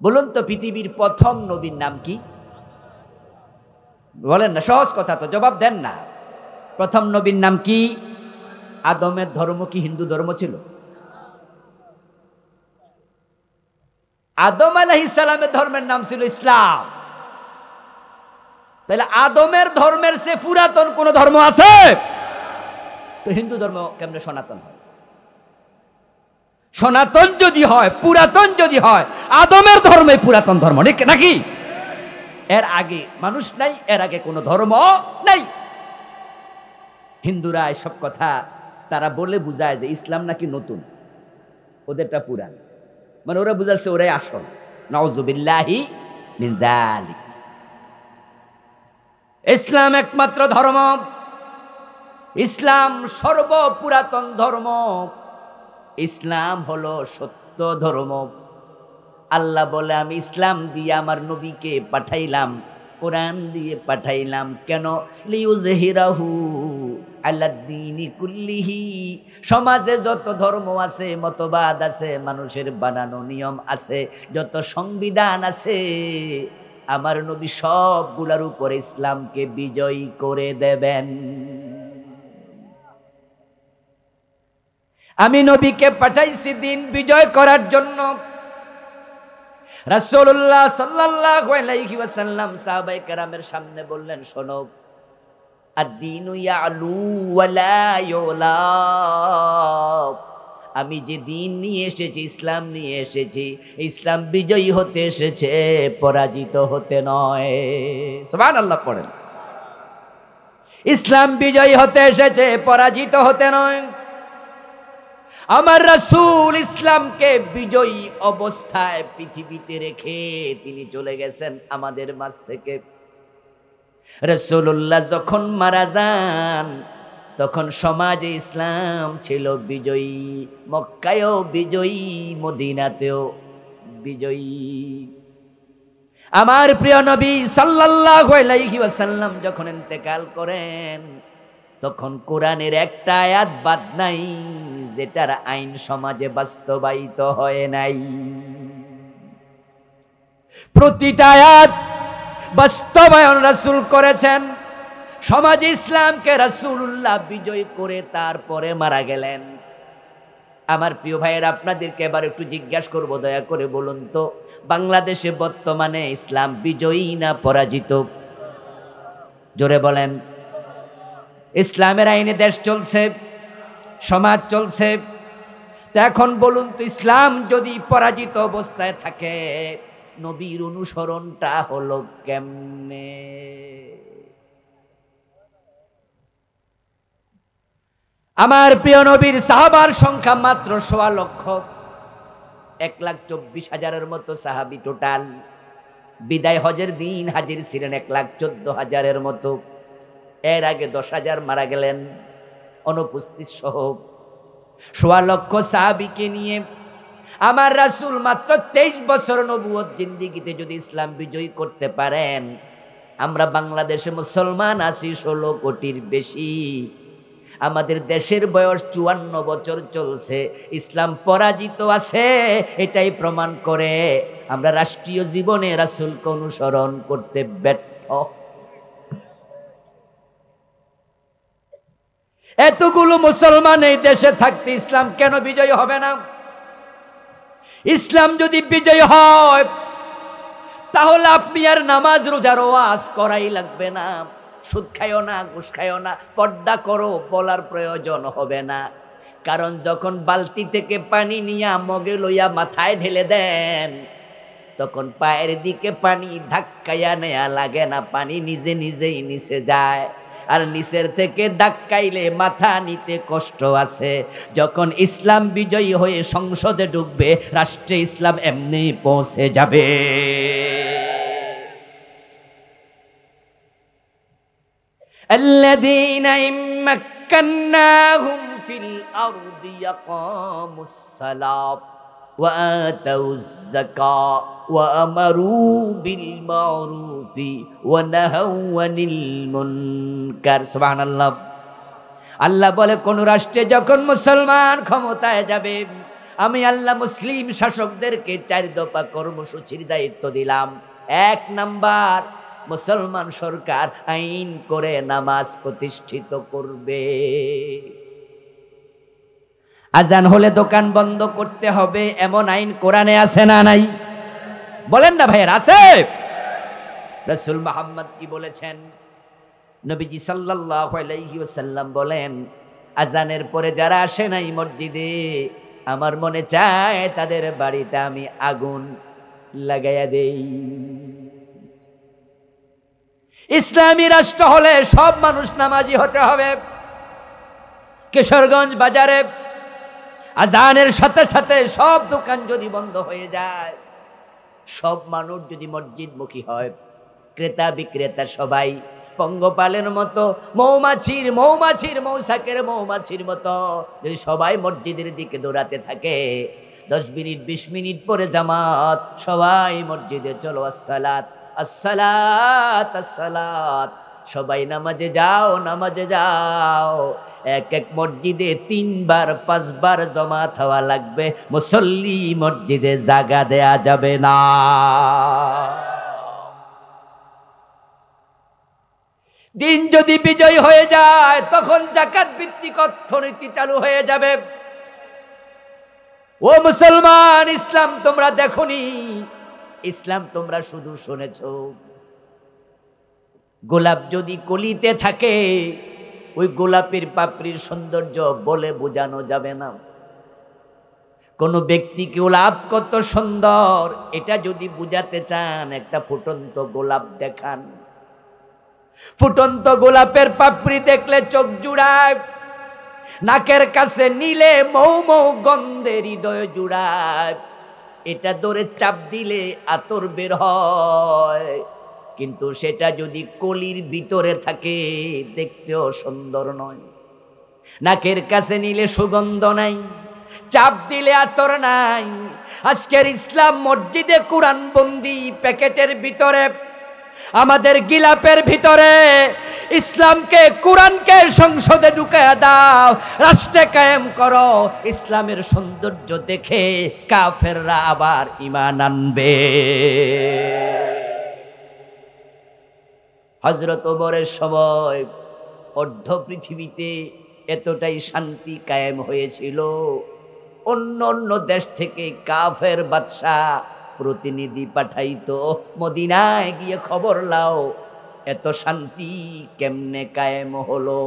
বলুন তো পৃথিবীর প্রথম নবীর নাম কি? বলেন না, সহজ কথা তো, জবাব দেন না। প্রথম নবীর নাম কি? আদমের ধর্ম কি হিন্দু ধর্ম ছিল? আদম আলাইহিস সালামের ধর্মের নাম ছিল ইসলাম। তাহলে আদমের ধর্মের সে পুরাতন কোন ধর্ম আছে? তো হিন্দু ধর্ম কেমনে সনাতন হয়? সনাতন যদি হয়, পুরাতন যদি হয়, আদমের ধর্মে পুরাতন ধর্ম নাকি? এর আগে মানুষ নাই, এর আগে কোনো ধর্ম নাই। হিন্দুরা এসব কথা তারা বলে বুঝায় যে ইসলাম নাকি নতুন, ওদেরটা পুরান। মানে ওরা বুঝাচ্ছে ওরাই আসল। নাউযুবিল্লাহি মিন যালিক। ইসলাম একমাত্র ধর্ম, ইসলাম সর্বপুরাতন ধর্ম, ইসলাম হলো সত্য ধর্ম। আল্লাহ বলে আমি ইসলাম দিয়ে আমার নবীকে পাঠাইলাম, কোরআন দিয়ে পাঠাইলাম। কেন? লিউযহিরাহু আলাদ্দীনি কুল্লিহি। সমাজে যত ধর্ম আছে, মতবাদ আছে, মানুষের বানানো নিয়ম আছে, যত সংবিধান আছে, আমার নবী সবগুলোর উপরে ইসলামকে বিজয়ী করে দেবেন। আমি নবীকে পাঠাইছি দিন বিজয় করার জন্য। রাসূলুল্লাহ সাল্লাল্লাহু আলাইহি ওয়াসাল্লাম সাহাবায়ে কেরামের সামনে বললেন, শোনো, আদ-দীনু ইয়ালু ওয়া লা ইউলা। আমি যে দিন নিয়ে এসেছি, ইসলাম নিয়ে এসেছি, ইসলাম বিজয়ী হতে এসেছে, পরাজিত হতে নয়। সুবহানাল্লাহ পড়েন। ইসলাম বিজয়ী হতে এসেছে, পরাজিত হতে নয়। আমার রাসূল ইসলামকে বিজয়ী অবস্থায় পৃথিবীতে রেখে তিনি চলে গেছেন আমাদের মাঝ থেকে। রাসূলুল্লাহ যখন মারা যান, তখন সমাজে ইসলাম ছিল বিজয়ী, মক্কায়ও বিজয়ী, মদিনাতেও বিজয়ী। আমার প্রিয় নবী সাল্লাল্লাহু আলাইহি ওয়াসাল্লাম যখন ইন্তেকাল করেন, তখন কোরআনের একটা আয়াত বাদ নাই যেটার আইন সমাজে বাস্তবায়িত হয় নাই। প্রতিটা আয়াত বাস্তবায়ন রাসূল করেছেন। সমাজে ইসলামকে রাসূলুল্লাহ বিজয় করে তারপরে মারা গেলেন। আমার প্রিয় ভাইয়ের, আপনাদেরকে এবার একটু জিজ্ঞাসা করব, দয়া করে বলুন তো, বাংলাদেশে বর্তমানে ইসলাম বিজয়ী না পরাজিত? জোরে বলেন। ইসলামের আইনে দেশ চলছে, সমাজ চলছে। তো এখন বলুন তো, ইসলাম যদি পরাজিত অবস্থায় থাকে, নবীর অনুসরণটা হলো কেমনে? আমার প্রিয় নবীর সাহাবার সংখ্যা মাত্র ১.৫ লক্ষ, ১,২৪,০০০ মতো সাহাবী টোটাল। বিদায় হজের দিন হাজির ছিলেন ১,১৪,০০০ মতো। এর আগে ১০,০০০ মারা গেলেন অনুপস্থিত সহ। ১.৫ লক্ষ সাহাবীকে নিয়ে আমার রাসূল মাত্র ২৩ বছর নবুয়ত জিন্দেগিতে যদি ইসলাম বিজয়ী করতে পারেন, আমরা বাংলাদেশে মুসলমান আছি ১৬ কোটির বেশি। আমাদের দেশের বয়স ৫৪ বছর চলছে, ইসলাম পরাজিত আছে, এটাই প্রমাণ করে আমরা রাষ্ট্রীয় জীবনে রাসূলকে অনুসরণ করতে ব্যর্থ। এতগুলো মুসলমান এই দেশে থাকতে ইসলাম কেন বিজয় হবে না? ইসলাম যদি বিজয় হয়, তাহলে আপনি আর নামাজ রোজার ওয়াজ করাই লাগবে না। সুদ খাইও না, ঘুষ খাইও না, পর্দা করো বলার প্রয়োজন হবে না। কারণ যখন বালতি থেকে পানি নিয়ে মগে লইয়া মাথায় ঢেলে দেন, তখন পায়ের দিকে পানি ধাক্কাইয়া নেয়া লাগে না, পানি নিজে নিজেই নিচে যায়। আর নিচের থেকে ধাক্কাইলে মাথা নিতে কষ্ট আছে। যখন ইসলাম বিজয়ী হয়ে সংসদে ঢুকবে, রাষ্ট্রে ইসলাম এমনি পৌঁছে যাবে। الذين إن مكناهم في الأرض يقاموا الصلاة وآتوا الزكاة وأمروا بالمعروف ونهوا عن المنكر। سبحان الله। আল্লাহ বলে, কোন রাষ্ট্রে যখন মুসলমান ক্ষমতায় যাবে, আমি আল্লাহ মুসলিম শাসকদেরকে 4 দফা কর্মসূচির দায়িত্ব দিলাম। 1 নাম্বার, মুসলমান সরকার আইন করে নামাজ প্রতিষ্ঠিত করবে। আজান হলে দোকান বন্ধ করতে হবে এমন আইন কোরআনে আছে না নাই? বলেন না ভাইয়ের, আছে? রাসূল মুহাম্মদ কি বলেছেন? নবীজি সাল্লাল্লাহু আলাইহি ওয়াসাল্লাম বলেন, আজানের পরে যারা আসে নাই মসজিদে, আমার মনে চায় তাদের বাড়িতে আমি আগুন লাগাইয়া দেই। ইসলামী রাষ্ট্র হলে সব মানুষ নামাজি হতে হবে। কিশোরগঞ্জ বাজারে আজানের সাথে সাথে সব দোকান যদি বন্ধ হয়ে যায়, সব মানুষ যদি মসজিদমুখী হয়, ক্রেতা বিক্রেতা সবাই পঙ্গপালের মতো, মৌমাছির মৌসাকের মৌমাছির মতো যদি সবাই মসজিদের দিকে দৌড়াতে থাকে, 10 মিনিট 20 মিনিট পরে জামাত, সবাই মসজিদে চলো, আসসালাত আসসালাত আসসালাত, সবাই নামাজে যাও নামাজে যাও। এক এক মসজিদে 3 বার 5 বার জামাত হওয়া লাগবে, মুসল্লি মসজিদে জায়গা দেয়া যাবে না। দিন যদি বিজয় হয়ে যায়, তখন যাকাত ভিত্তিক অর্থনীতি চালু হয়ে যাবে। ও মুসলমান, ইসলাম তোমরা দেখোনি, ইসলাম তোমরা শুধু শুনেছো। গোলাপ যদি কলিতে থাকে, ওই গোলাপের পাপড়ির সৌন্দর্য বলে বোঝানো যাবে না। কোন ব্যক্তি গোলাপ কত সুন্দর, এটা যদি বুঝাতে চান, একটা ফুটন্ত গোলাপ দেখান। ফুটন্ত গোলাপের পাপড়ি দেখলে চোখ জুড়ায়, নাকের কাছে নিলে মৌ মৌ গন্ধে হৃদয় জুড়ায়, এটা ধরে চাপ দিলে আতর বের হয়। কিন্তু সেটা যদি কলির ভিতরে থাকে, দেখতেও সুন্দর নয়। নাকের কাছে নিলে সুগন্ধ নাই, চাপ দিলে আতর নাই। আজকের ইসলাম মসজিদে কোরআন বন্দি প্যাকেটের ভিতরে, আমাদের গিলাপের ভিতরে ইসলামকে, কোরআনকে সংসদে ঢুকায়া দাও, রাষ্ট্রে কায়েম করো। ইসলামের সৌন্দর্য দেখে কাফেররা আবার ঈমান আনবে। হযরত ওমরের সময় অর্ধ পৃথিবীতে এতটাই শান্তি কায়েম হয়েছিল, অন্য অন্য দেশ থেকে কাফের বাদশা প্রতিনিধি পাঠাইতো, মদিনায় গিয়ে খবর লাও এত শান্তি কেমনে কায়েম হলো।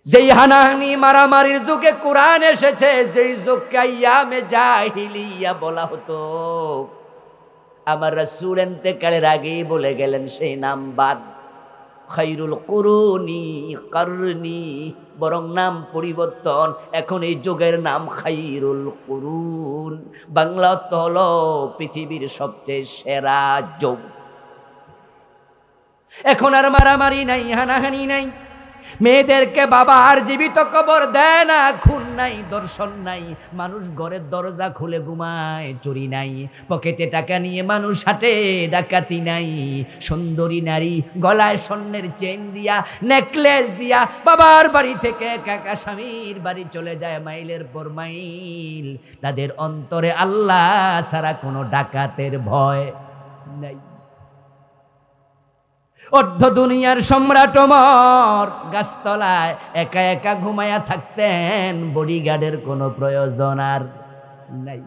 যেই হানাহানি মারামারির যুগে কোরআন এসেছে, যেই যুগকে আইয়ামে জাহিলিয়া বলা হতো, আমার রাসূল ইন্তেকালের আগেই বলে গেলেন সেই নাম বাদ। খায়রুল কুরুনি করনি, বরং নাম পরিবর্তন, এখন এই যুগের নাম খায়রুল কুরুন। বাংলা অর্থ হলো পৃথিবীর সবচেয়ে সেরা যুগ। এখন আর মারামারি নাই, হানাহানি নাই, মেয়েদেরকে বাবা আর জীবিত কবর দেয় না, খুন নাই, দর্শন নাই, মানুষ ঘরের দরজা খুলে ঘুমায়, চুরি নাই, পকেটে টাকা নিয়ে মানুষ হাঁটে, ডাকাতি নাই। সুন্দরী নারী গলায় স্বর্ণের চেন দিয়া, নেকলেস দিয়া বাবার বাড়ি থেকে একা স্বামীর বাড়ি চলে যায় মাইলের পর মাইল। তাদের অন্তরে আল্লাহ ছাড়া কোনো ডাকাতের ভয় নাই। অর্ধ দুনিয়ার সম্রাট ওমর গাছতলায় একা একা ঘুমায়া থাকতেন, বডিগার্ডের কোনো প্রয়োজন আর নাই।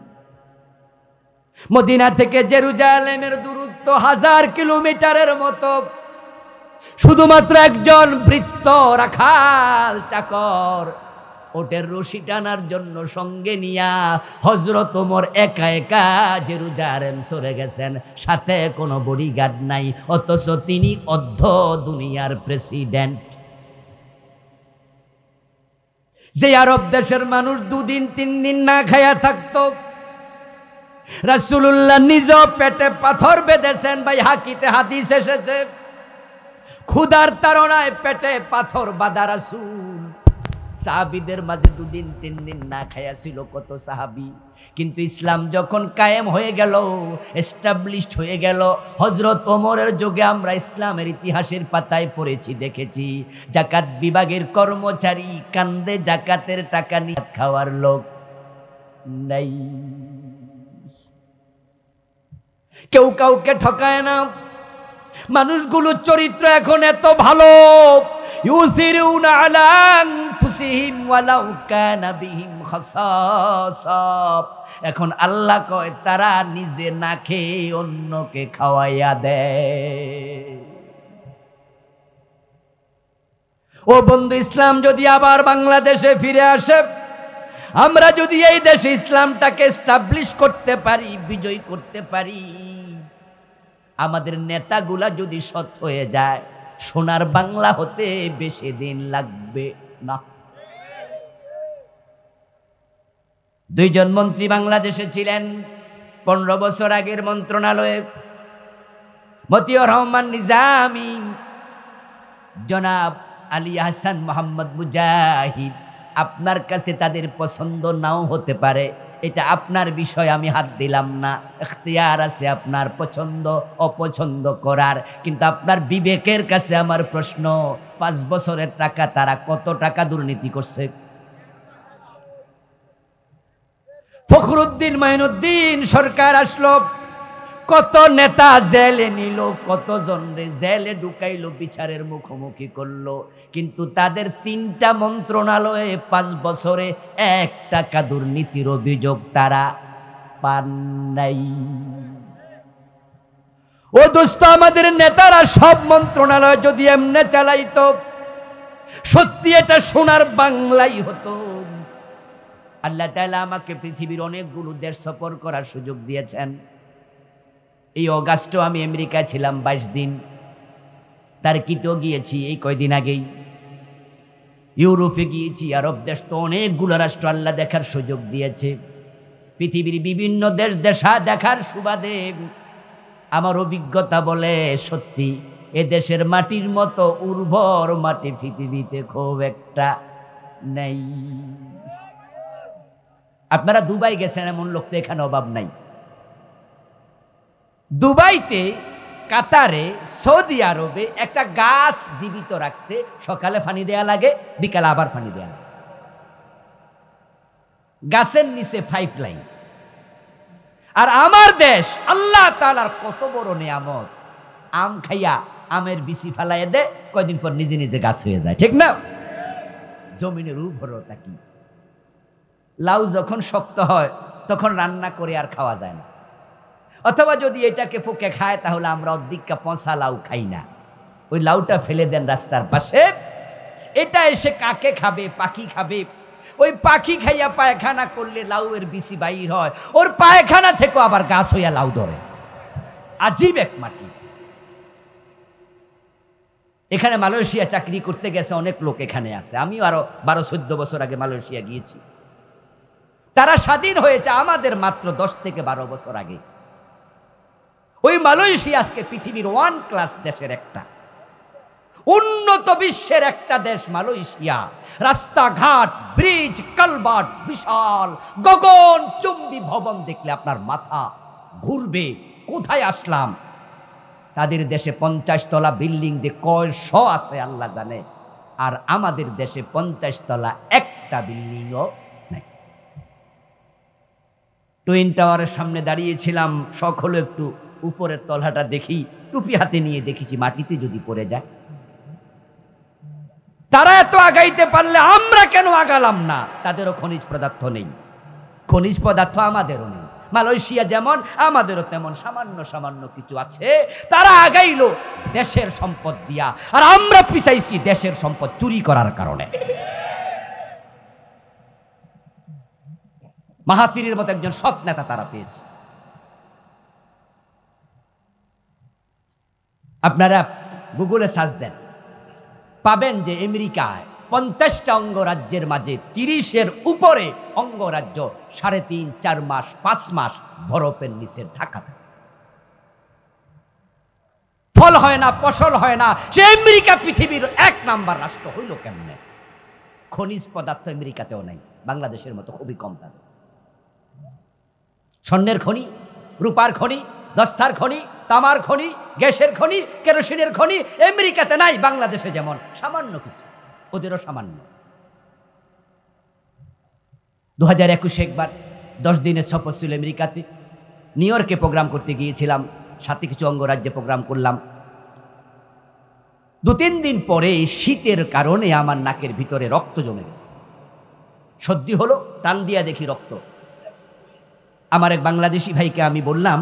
মদিনা থেকে জেরুজালেমের দূরত্ব 1000 কিলোমিটারের মতো। শুধুমাত্র একজন ভৃত্য রাখাল চাকর ওটের রশি টানার জন্য সঙ্গে নিয়া হযরত ওমর একা একা জেরুজালেম সরে গেছেন, সাথে কোনো বডিগার্ড নাই, অথচ তিনি অর্ধ দুনিয়ার প্রেসিডেন্ট। যে আরব দেশের মানুষ 2 দিন 3 দিন না খায়া থাকতো, রাসূলুল্লাহ নিজ পেটে পাথর বেঁধেছেন। ভাই হাকিতে হাদিস এসেছে, ক্ষুধার তাড়নায় পেটে পাথর বাঁধা রাসূল। সাহাবীদের মাঝে 2 দিন 3 দিন না খায়া ছিল কত সাহাবী। কিন্তু ইসলাম যখন কায়েম হয়ে গেল, এস্টাবলিশড হয়ে গেল, হযরত ওমরের যুগে আমরা ইসলামের ইতিহাসের পাতায় পড়েছি, দেখেছি যাকাত বিভাগের কর্মচারী কান্দে, যাকাতের টাকা নিয়ে খাওয়ার লোক নাই। কেউ কাউকে ঠকায় না। মানুষগুলোর চরিত্র এখন এত ভালো, ইউসিরুনা আলা আনফুসিহিম ওয়ালাউ কানা বিহিম খাসাসা। এখন আল্লাহ কয় তারা নিজে না খেয়ে অন্যকে খাওয়াইয়া দেয়। ও বন্ধু, ইসলাম যদি আবার বাংলাদেশে ফিরে আসে, আমরা যদি এই দেশে ইসলামটাকে এস্টাবলিশ করতে পারি, বিজয় করতে পারি, আমাদের নেতাগুলা যদি সৎ হয়ে যায়, সোনার বাংলা হতে বেশি দিন লাগবে না। দুইজন মন্ত্রী বাংলাদেশে ছিলেন 15 বছর আগের মন্ত্রণালয়ে, মতিউর রহমান নিজামী, জনাব আলী হাসান মোহাম্মদ মুজাহিদ। আপনার কাছে তাদের পছন্দ নাও হতে পারে, এটা আপনার বিষয়, আমি হাত দিলাম না। ইখতিয়ার আছে আপনার পছন্দ অপছন্দ করার, কিন্তু আপনার বিবেকের কাছে আমার প্রশ্ন, 5 বছরের টাকা তারা কত টাকা দুর্নীতি করছে? ফখরুদ্দিন মাইনুদ্দিন সরকার আসলো, কত নেতা জেলে নিল, কতজন জেলে ঢুকাইলো, বিচারের মুখোমুখি করলো, কিন্তু তাদের 3টা মন্ত্রণালয়ে 5 বছরে 1 টাকা দুর্নীতির অভিযোগ তারা পান নাই। ও দোস্ত, আমাদের নেতারা সব মন্ত্রণালয় যদি এমনে চালাইতো, সত্যি এটা সোনার বাংলাই হতো। আল্লাহ তাআলা আমাকে পৃথিবীর অনেকগুলো দেশ সফর করার সুযোগ দিয়েছেন। এই অগাস্টে আমি আমেরিকায় ছিলাম 22 দিন, টার্কিতেও গিয়েছি এই কয়দিন আগেই, ইউরোপে গিয়েছি, আরব দেশ, তো অনেকগুলো রাষ্ট্র আল্লাহ দেখার সুযোগ দিয়েছে। পৃথিবীর বিভিন্ন দেশ দেখার সুবাদে আমার অভিজ্ঞতা বলে, সত্যি এ দেশের মাটির মতো উর্বর মাটি পৃথিবীতে খুব একটা নেই। আপনারা দুবাই গেছেন, এমন লোক তো এখানে অভাব নাই। দুবাইতে, কাতারে, সৌদি আরবে একটা গাছ জীবিত রাখতে সকালে পানি দেয়া লাগে, বিকালে আবার পানি দেয়া লাগে। গাছের নিচে 5 লাইন। আর আমার দেশ আল্লাহ তাআলার কত বড় নিয়ামত, আম খাইয়া আমের বিচি ফালাইয়া দে, কয়দিন পর নিজে নিজে গাছ হয়ে যায়, ঠিক না? জমিনের উর্বরতা কি! লাউ যখন শক্ত হয় তখন রান্না করে আর খাওয়া যায় না, অথবা যদি এটাকে ফুকে খায় তাহলে আমরা অর্ধেকটা পচা লাউ খাই না, ওই লাউটা ফেলে দেন রাস্তার পাশে। এটা এসে কাকে খাবে? পাখি খাবে। ওই পাখি খাইয়া পায়খানা করলে লাউয়ের বিচি বাইর হয়, ওর পায়খানা থেকে আবার গাছ হইয়া লাউ ধরে। আজীব এক মাটি। এখানে মালয়েশিয়া চাকরি করতে গেছে অনেক লোক এখানে আছে, আমিও আরো 12-14 বছর আগে মালয়েশিয়া গিয়েছি। তারা স্বাধীন হয়েছে আমাদের মাত্র 10 থেকে 12 বছর আগে। ওই মালয়েশিয়া আজকে পৃথিবীর 1 ক্লাস দেশের একটা, উন্নত বিশ্বের একটা দেশ মালয়েশিয়া। রাস্তাঘাট, ব্রিজ, কালভার্ট, বিশাল গগনচুম্বী ভবন দেখলে আপনার মাথা ঘুরবে, কোথায় আসলাম। তাদের দেশে 50 তলা বিল্ডিং যে কয়শ আছে আল্লাহ জানে, আর আমাদের দেশে 50 তলা একটা বিল্ডিংও নাই। টুইন টাওয়ারের সামনে দাঁড়িয়েছিলাম, শখ হলো একটু উপরের তলাটা দেখি, টুপি হাতে নিয়ে দেখেছি মাটিতে যদি পড়ে যায়। তারা এত আগাইতে পারলে আমরা কেন আগালাম না? তাদেরও খনিজ পদার্থ নেই, খনিজ পদার্থ আমাদেরও নেই। মালয়েশিয়া যেমন আমাদেরও তেমন সামান্য সামান্য কিছু আছে। তারা আগাইলো দেশের সম্পদ দিয়া, আর আমরা পিছাইছি দেশের সম্পদ চুরি করার কারণে। মাহাতিরের মতো একজন সৎ নেতা তারা পেয়েছে। আপনারা গুগলে সার্চ দেন, পাবেন যে আমেরিকায় 50টা অঙ্গরাজ্যের মাঝে 30-এর উপরে অঙ্গরাজ্য 3.5-4 মাস 5 মাস বরফের নিচে ঢাকা থাকে, ফল হয় না, ফসল হয় না। সে আমেরিকা পৃথিবীর 1 নাম্বার রাষ্ট্র হইল কেমনে? খনিজ পদার্থ আমেরিকাতেও নাই, বাংলাদেশের মতো খুবই কম থাকে। স্বর্ণের খনি, রূপার খনি, দস্তার খনি, তামার খনি, গ্যাসের খনি, কেরোসিনের খনি আমেরিকাতে নাই, বাংলাদেশে যেমন সামান্য কিছু, ওদেরও সামান্য। 2021 একবার 10 দিনের সফর ছিল আমেরিকাতে, নিউ ইয়র্কে প্রোগ্রাম করতে গিয়েছিলাম, সাথে কিছু অঙ্গরাজ্যে প্রোগ্রাম করলাম। 2-3 দিন পরে শীতের কারণে আমার নাকের ভিতরে রক্ত জমে গেছে, সর্দি হলো, টান দিয়া দেখি রক্ত। আমার এক বাংলাদেশি ভাইকে আমি বললাম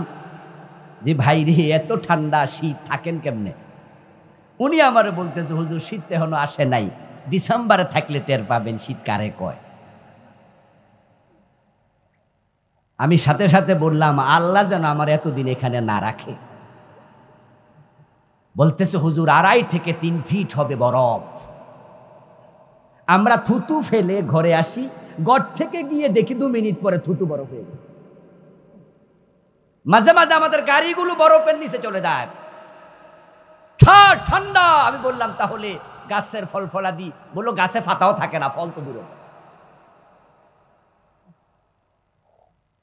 যে ভাই রে, এত ঠান্ডা শীত থাকেন কেমনে? উনি আমার বলতেছে, হুজুর শীত এখনো আসে নাই, ডিসেম্বরে থাকলে টের পাবেন শীত কারে কয়। আমি সাথে সাথে বললাম, আল্লাহ যেন আমার এতদিন এখানে না রাখে। বলতেছে, হুজুর 2.5 থেকে 3 ফিট হবে বরফ। আমরা থুতু ফেলে ঘরে আসি, ঘর থেকে গিয়ে দেখি 2 মিনিট পরে থুতু বরফ হয়ে যায়। মাঝে মাঝে আমাদের গাড়িগুলো বরফের নিচে চলে যায়, ঠান্ডা। আমি বললাম, তাহলে গাছের ফল ফলাদি? বললো, গাছে পাতাও থাকে না, ফল তো দূরে।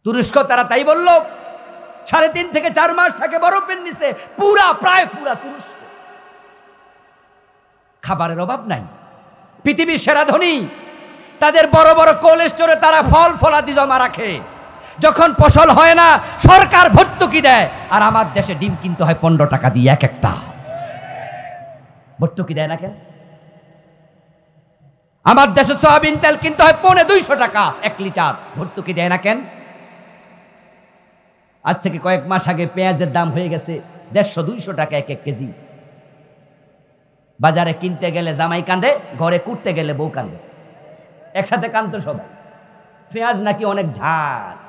তুরস্ক তারা তাই বললো, 3.5 থেকে 4 মাস থাকে বরফের নিচে, প্রায় পুরা তুরস্ক। খাবারের অভাব নাই, পৃথিবীর সেরা ধনী, তাদের বড় বড় কোল্ড স্টোরে তারা ফল ফলাদি জমা রাখে। যখন ফসল হয় না, সরকার ভর্তুকি দেয়। আর আমার দেশে ডিম কিনতে হয় 15 টাকা দিয়ে এক একটা। ভর্তুকি দেয় না কেন? আমার দেশে সয়াবিন তেল কিনতে হয় 250 টাকা 1 লিটার, ভর্তুকি দেয় না কেন? আজ থেকে কয়েক মাস আগে পেঁয়াজের দাম হয়ে গেছে 150-200 টাকা 1 কেজি। বাজারে কিনতে গেলে জামাই কান্দে, ঘরে কুটতে গেলে বউ কান্দে, একসাথে কান্ত সবাই। পেঁয়াজ নাকি অনেক ঝাঁজ,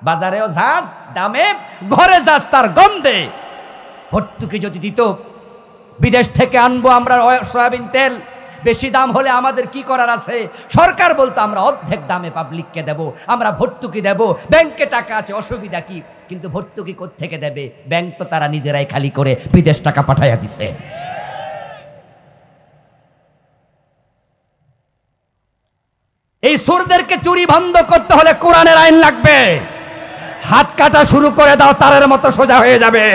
বাজারেও ঝাঁজ দামে, ঘরে ঝাঁজ তার গন্ধে। ভর্তুকি যদি দিত, বিদেশ থেকে আনবো আমরা সয়াবিন তেল, বেশি দাম হলে আমাদের কি করার আছে? সরকার বলতো আমরা অর্ধেক দামে পাবলিককে দেব, আমরা ভর্তুকি দেব, ব্যাংকে টাকা আছে, অসুবিধা কি? কিন্তু ভর্তুকি কোত্থেকে দেবে? ব্যাংক তো তারা নিজেরাই খালি করে বিদেশ টাকা পাঠাইয়া দিছে। এই সুরদেরকে চুরি বন্ধ করতে হলে কোরআনের আইন লাগবে। হাত কাটা শুরু করে দাও, তারের মতো সোজা হয়ে যাবে।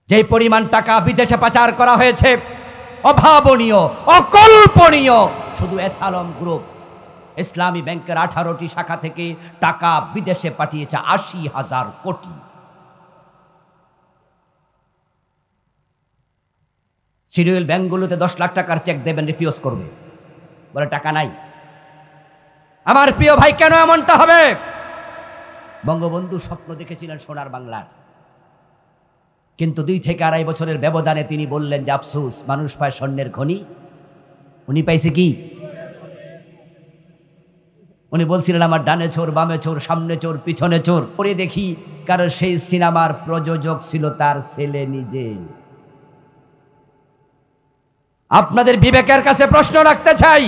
যে পরিমাণ টাকা বিদেশে পাচার করা হয়েছে, অভাবনীয়, অকল্পনীয়। শুধু এসালম গ্রুপ ইসলামী ব্যাংকের 18টি শাখা থেকে টাকা বিদেশে পাঠিয়েছে 80,000 কোটি। শিডিউল ব্যাংকগুলোতে 10 লাখ টাকার চেক দেবেন, রিফিউজ করবে, বলে টাকা নাই। আমার প্রিয় ভাই, কেন এমনটা হবে? বঙ্গবন্ধু স্বপ্ন দেখেছিলেন সোনার বাংলার, কিন্তু 2 থেকে 2.5 বছরের ব্যবধানে তিনি বললেন যে আফসোস, মানুষ পায় স্বর্ণের খনি, উনি পাইছে কি? উনি বলছিলেন আমার ডানে চোর, বামে চোর, সামনে চোর, পিছনে চোর। পরে দেখি, কারণ সেই সিনেমার প্রযোজক ছিল তার ছেলে নিজে। আপনাদের বিবেকের কাছে প্রশ্ন রাখতে চাই,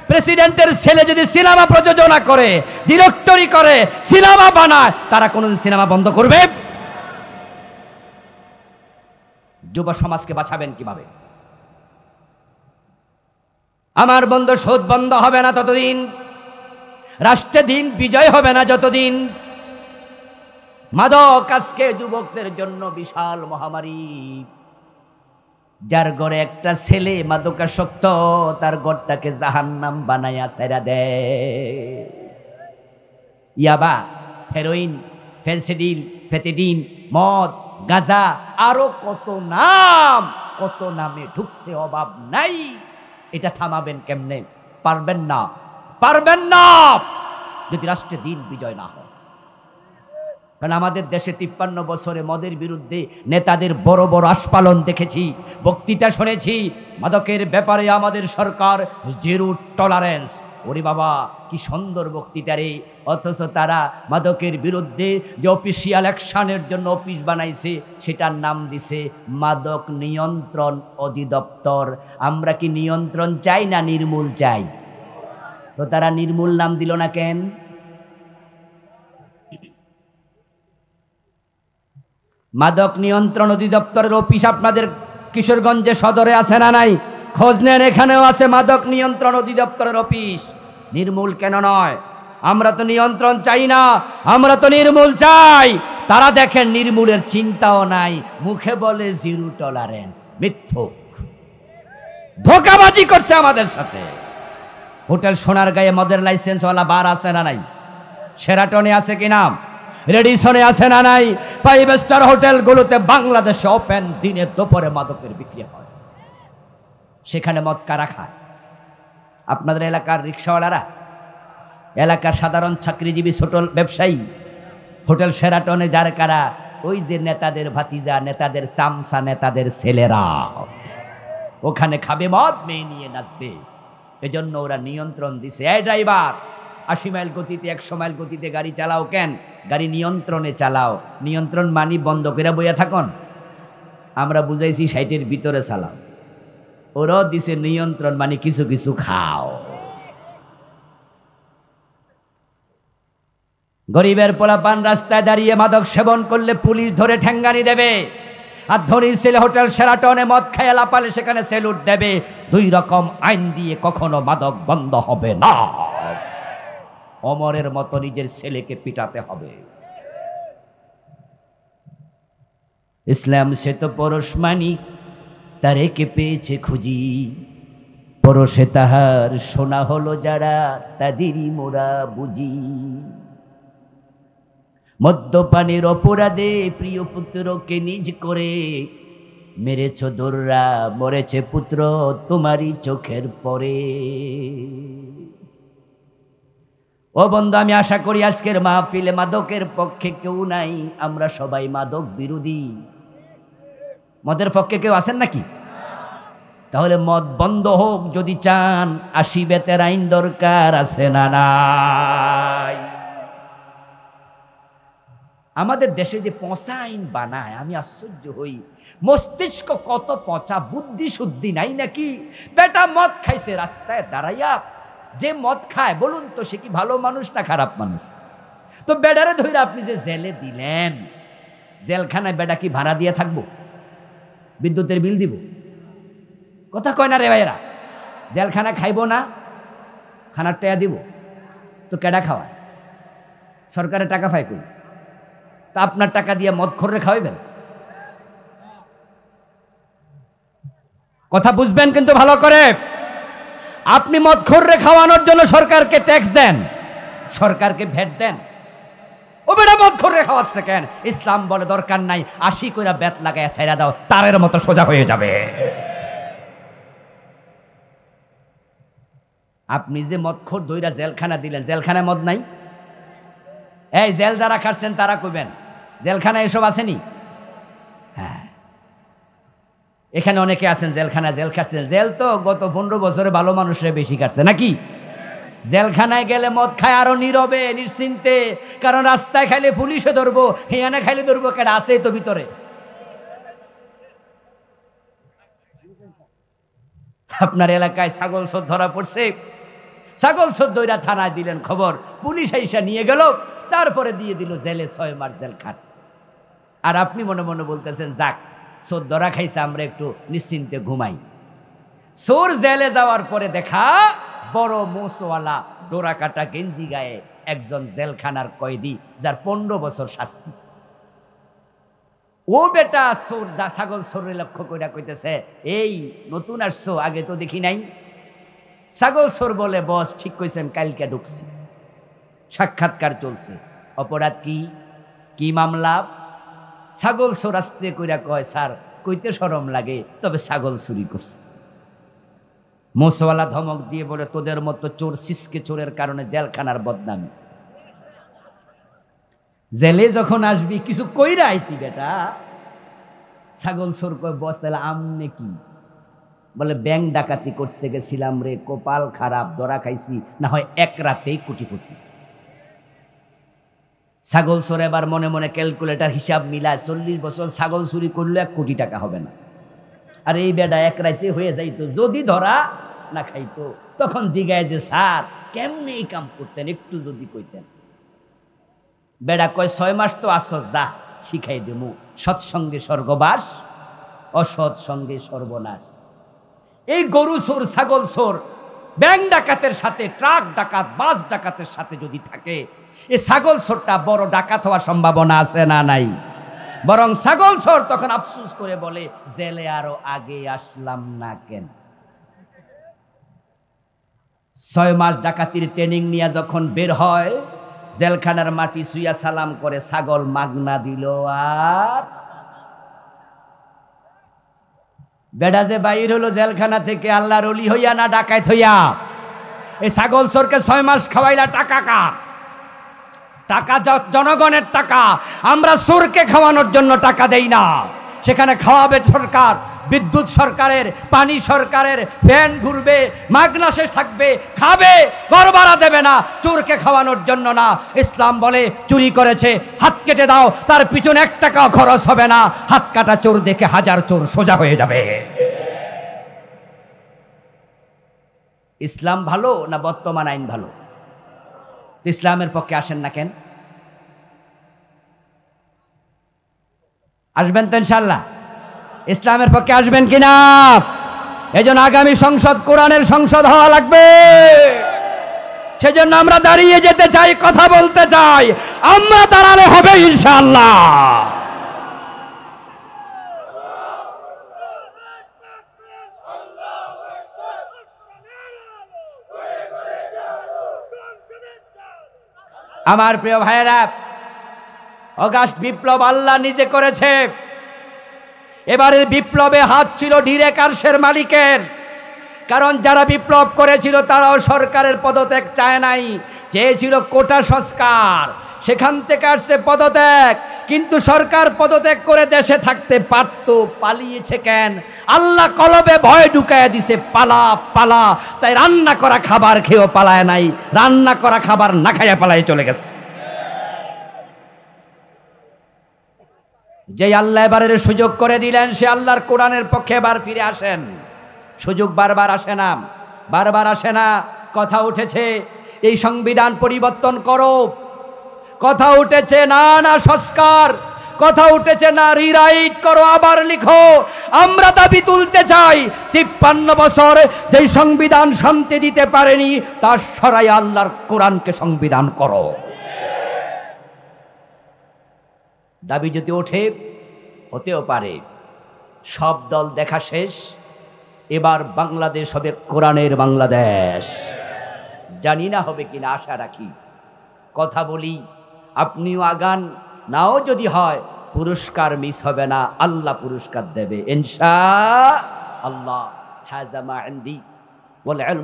প্রেসিডেন্টের ছেলে যদি সিনেমা প্রযোজনা করে, ডিরেক্টরি করে, সিনেমা বানায়, তারা কোনদিন সিনেমা বন্ধ করবে? যুব সমাজকে বাঁচাবেন কিভাবে? আমার বন্ধু, সুদ বন্ধ হবে না ততদিন, রাষ্ট্রের দিন বিজয় হবে না যতদিন। মাদক আজকে যুবকদের জন্য বিশাল মহামারী। যার ঘরে একটা ছেলে মাদকাসক্ত, তার ঘরটাকে জাহান্নাম বানাইয়া ছেড়া দেয়। ইয়াবা, হেরোইন, ফেন্সিডিল, ফেতিডিন, মদ, গাঁজা, আরো কত নাম, কত নামে ঢুকছে, অভাব নাই। এটা থামাবেন কেমনে? পারবেন না, পারবেন না, যদি রাষ্ট্রের দিন বিজয় না হয়। কারণ আমাদের দেশে 53 বছরে মদের বিরুদ্ধে নেতাদের বড় বড় আস্ফালন দেখেছি, বক্তৃতা শুনেছি। মাদকের ব্যাপারে আমাদের সরকার জিরো টলারেন্স। ওরে বাবা, কি সুন্দর বক্তৃতা রে! অথচ তারা মাদকের বিরুদ্ধে যে অফিসিয়াল অ্যাকশনের জন্য অফিস বানাইছে, সেটার নাম দিছে মাদক নিয়ন্ত্রণ অধিদপ্তর। আমরা কি নিয়ন্ত্রণ চাই না নির্মূল চাই? তো তারা নির্মূল নাম দিল না কেন? মাদক নিয়ন্ত্রণ অধিদপ্তরের অফিস আপনাদের কিশোরগঞ্জে সদরে আছে না নাই? খোঁজ নেন, এখানেও আছে মাদক নিয়ন্ত্রণ অধিদপ্তরের অফিস। নির্মূল কেন নয়? আমরা তো নিয়ন্ত্রণ চাই না, আমরা তো নির্মূল চাই। তারা দেখেন নির্মূলের চিন্তাও নাই, মুখে বলে জিরো টলারেন্স। মিথ্যুক, ধোঁকাবাজি করছে আমাদের সাথে। হোটেল সোনার গায়ে মদের লাইসেন্সওয়ালা বার আছে না নাই? শেরাটনে আছে কি নাম? রেডিসনে আছে না নাই? 5 স্টার হোটেলগুলোতে বাংলাদেশে ওপেন দিনে দুপুরে মাদকের বিক্রি হয়। সেখানে মদ কারা খায়? আপনাদের এলাকার রিক্সাওয়ালারা, এলাকার সাধারণ চাকরিজীবী, ছোট ব্যবসায়ী, হোটেল শেরাটনে যার কারা? ওই যে নেতাদের ভাতিজা, নেতাদের চামচা, নেতাদের ছেলেরা ওখানে খাবে মদ, মেয়ে নিয়ে নাচবে। এজন্য ওরা নিয়ন্ত্রণ দিছে, এই ড্রাইভার 80 মাইল গতিতে 100 মাইল গতিতে গাড়ি চালাও কেন? গাড়ি নিয়ন্ত্রণে চালাও। নিয়ন্ত্রণ মানি বন্ধ করে বইয়া থাকুন। আমরা বুঝাইছি 60-এর ভিতরে চালাও। ওরাও দিছে নিয়ন্ত্রণ মানে কিছু কিছু খাও। গরিবের পোলাপান রাস্তায় দাঁড়িয়ে মাদক সেবন করলে পুলিশ ধরে ঠ্যাঙ্গানি দেবে, আর ধনী ছেলে হোটেল শেরাটনে মদ খেয়ে লাপালে সেখানে সেলুট দেবে। 2 রকম আইন দিয়ে কখনো মাদক বন্ধ হবে না। ওমরের মতো নিজের ছেলেকে পিটাতে হবে। ইসলাম সে তো পরশ মানিক, তারে কে পেয়েছে খুঁজি, পরশে তাহার সোনা হলো যারা, তাদেরই মোরা বুঝি। মদ্যপানের অপরাধে প্রিয় পুত্রকে নিজ করে মেরেছ দোররা, মরেছে পুত্র তোমারই চোখের পরে। ও বন্ধু, আমি আশা করি আজকের মাহফিলে মাদকের পক্ষে কেউ নাই। আমরা সবাই মাদক বিরোধী। মদের পক্ষে কেউ আছেন নাকি? তাহলে মদ বন্ধ হোক যদি চান, 80 বেতের আইন দরকার আছে না নাই? আমাদের দেশে যে পচা আইন বানায় আমি আশ্চর্য হই। মস্তিষ্ক কত পচা, বুদ্ধি শুদ্ধি নাই নাকি? বেটা মদ খাইছে রাস্তায় দাঁড়াইয়া, যে মদ খায় বলুন তো সে কি ভালো মানুষ না খারাপ মানুষ? তো বেডারে ধরে আপনি যে জেলে দিলেন, জেলখানায় বেডা কি ভাড়া দিয়ে থাকবো? বিদ্যুতের বিল দিব? কথা কয় না রে ভাইয়েরা? জেলখানা খাইবো না, খানার টাকা দিব তো কেডা খাওয়ায়? সরকারের টাকা পায় কই? তা আপনার টাকা দিয়ে মদ খোররে খাওয়াইবেন? কথা বুঝবেন কিন্তু ভালো করে। আপনি মদ খোররে খাওয়ানোর জন্য সরকারকে ট্যাক্স দেন, সরকারকে ভ্যাট দেন। ও বেটা মদ খোররে খাওয়াচ্ছে কেন? ইসলাম বলে দরকার নাই, 80 কইরা বেত লাগায় ছাইরা দাও, তারের মতো সোজা হয়ে যাবে। আপনি যে মদখোর দইরা জেলখানা দিলেন, জেলখানায় মদ নাই? এই জেল যারা খাচ্ছেন তারা কইবেন জেলখানায় এসব আসেনি? হ্যাঁ, এখানে অনেকে আছেন জেলখানায় জেল খাচ্ছেন। জেল তো গত 15 বছরে ভালো মানুষরা বেশি কাটছে নাকি? জেলখানায় গেলে মদ খায় আরো নীরবে নিশ্চিন্তে, কারণ রাস্তায় খাইলে পুলিশে ধরবো, হিয়ানে খাইলে ধরবো, কেডা আছে তো ভিতরে। আপনার এলাকায় ছাগল চোর ধরা পড়ছে, ছাগল চোর ধইরা থানায় দিলেন খবর, পুলিশ আইসা নিয়ে গেল, তারপরে দিয়ে দিল জেলে 6 মাস জেল খাট। আর আপনি মনে মনে বলতেছেন যাক চোর ধরা খাইছে, আমরা একটু নিশ্চিন্তে ঘুমাই। চোর জেলে যাওয়ার পরে দেখা বড় মোচওয়ালা ডোরা কাটা গেঞ্জি গায়ে একজন জেলখানার কয়েদি, যার 15 বছর শাস্তি। ও বেটা চোর, ছাগল চোরে লক্ষ্য করে কইতেছে, এই নতুন আসছো, আগে তো দেখি নাই। ছাগল চোর বলে, বস ঠিক কইছেন, কালকে ঢুকছি, সাক্ষাৎকার চলছে। অপরাধ কি? কি মামলা? ছাগল চোর আস্তে কইরা কয়, স্যার কইতে শরম লাগে, তবে ছাগল চুরি করছে। মোচওয়ালা ধমক দিয়ে বলে, তোদের মতো চোর সিসকে চোরের কারণে জেলখানার বদনামি। জেলে যখন আসবি কিছু কইরা আইতি বেটা। ছাগল চোর কয়, বস তাহলে আমনে কি? বলে, ব্যাংক ডাকাতি করতে গেছিলাম রে, কপাল খারাপ, ধরা খাইছি, না হয় এক রাতেই কোটিপতি। ছাগল চোর এবার মনে মনে ক্যালকুলেটর হিসাব মিলায়, 40 বছর ছাগল চুরি করলে 1 কোটি টাকা হবে না। আর এই বেটা এক রাতে হয়ে যাইতো যদি ধরা না খাইতো। তখন জিগায় যে, স্যার কেমনে এই কাম করতেন, একটু যদি কইতেন। বেড়া কয়, 6 মাস তো আসো, যা শিখাই দেবো, সৎসঙ্গে স্বর্গবাস, অসৎ সঙ্গে সর্বনাশ। এই গরু চোর, ছাগল চোর, ব্যাংক ডাকাতের সাথে, ট্রাক ডাকাত, বাস ডাকাতের সাথে যদি থাকে, এই ছাগল চোরটা বড় ডাকাত হওয়ার সম্ভাবনা আছে না নাই? বরং ছাগল চোর তখন আফসোস করে বলে, জেলে আরো আগে আসলাম না কেন। 6 মাস ডাকাতির ট্রেনিং নিয়ে যখন বের হয়, জেলখানার মাটি সুইয়া সালাম করে ছাগল মাগনা দিল। আর বেডা যে বাইর হলো জেলখানা থেকে আল্লাহর ওলি হইয়া না ডাকাইত হইয়া, এই ছাগল চোরকে 6 মাস খাওয়াইলা টাকা কার? টাকা জনগণের টাকা। আমরা চোরকে খাওয়ানোর জন্য টাকা দেই না, সেখানে খাওয়াবে সরকার, বিদ্যুৎ সরকারের, পানি সরকারের, ফ্যান ঘুরবে, মাগনা শেষ থাকবে, খাবে, ঘর ভাড়া দেবে না, চোরকে খাওয়ানোর জন্য না। ইসলাম বলে চুরি করেছে হাত কেটে দাও, তার পিছনে 1 টাকাও খরচ হবে না, হাত কাটা চোর দেখে 1000 চোর সোজা হয়ে যাবে। ইসলাম ভালো না বর্তমান আইন ভালো? ইসলামের পক্ষে আসেন না কেন? আসবেন তো ইনশাআল্লাহ? ইসলামের পক্ষে আসবেন কিনা? এজন্য আগামী সংসদ কোরআনের সংসদ হওয়া লাগবে। সেজন্য আমরা দাঁড়িয়ে যেতে চাই, কথা বলতে চাই, আমরা দাঁড়ালে হবে ইনশাআল্লাহ। আমার প্রিয় ভাইয়েরা, অগাস্ট বিপ্লব আল্লাহ নিজে করেছে। এবারের বিপ্লবে হাত ছিল ডিরেকার্সের মালিকের, কারণ যারা বিপ্লব করেছিল তারাও সরকারের পদত্যাগ চায় নাই, চেয়েছিল কোটা সংস্কার, সেখান থেকে আসছে পদত্যাগ। কিন্তু সরকার পদত্যাগ করে দেশে থাকতে পারত, পালিয়েছে কেন? আল্লাহ কলবে ভয় ঢুকায় দিছে, পালা পালা। তাই রান্না করা খাবার খেয়েও পালায় নাই, রান্না করা খাবার না খাইয়া পালায় চলে গেছে। যে আল্লাহ এবারের সুযোগ করে দিলেন, সে আল্লাহর কোরআনের পক্ষে এবার ফিরে আসেন। সুযোগ বারবার আসে না, বারবার আসে না। কথা উঠেছে এই সংবিধান পরিবর্তন করো, কথা উঠেছে না না সংস্কার, কথা উঠেছে না রিরাইট করো, আবার লিখো। আমরা দাবি তুলতে চাই 53 বছর যেই সংবিধান শান্তি দিতে পারেনি, তার সরাই আল্লাহর কোরআনকে সংবিধান করো। দাবি যদি ওঠে, হতেও পারে সব দল দেখা শেষ, এবার বাংলাদেশ হবে কোরআনের বাংলাদেশ। জানি না হবে কিনা, আশা রাখি। কথা বলি, আপনিও আগান, নাও যদি হয় পুরস্কার মিস হবে না, আল্লাহ পুরস্কার দেবে ইনশাআল্লাহ। হাযা মা ইনদি ওয়াল ইলম।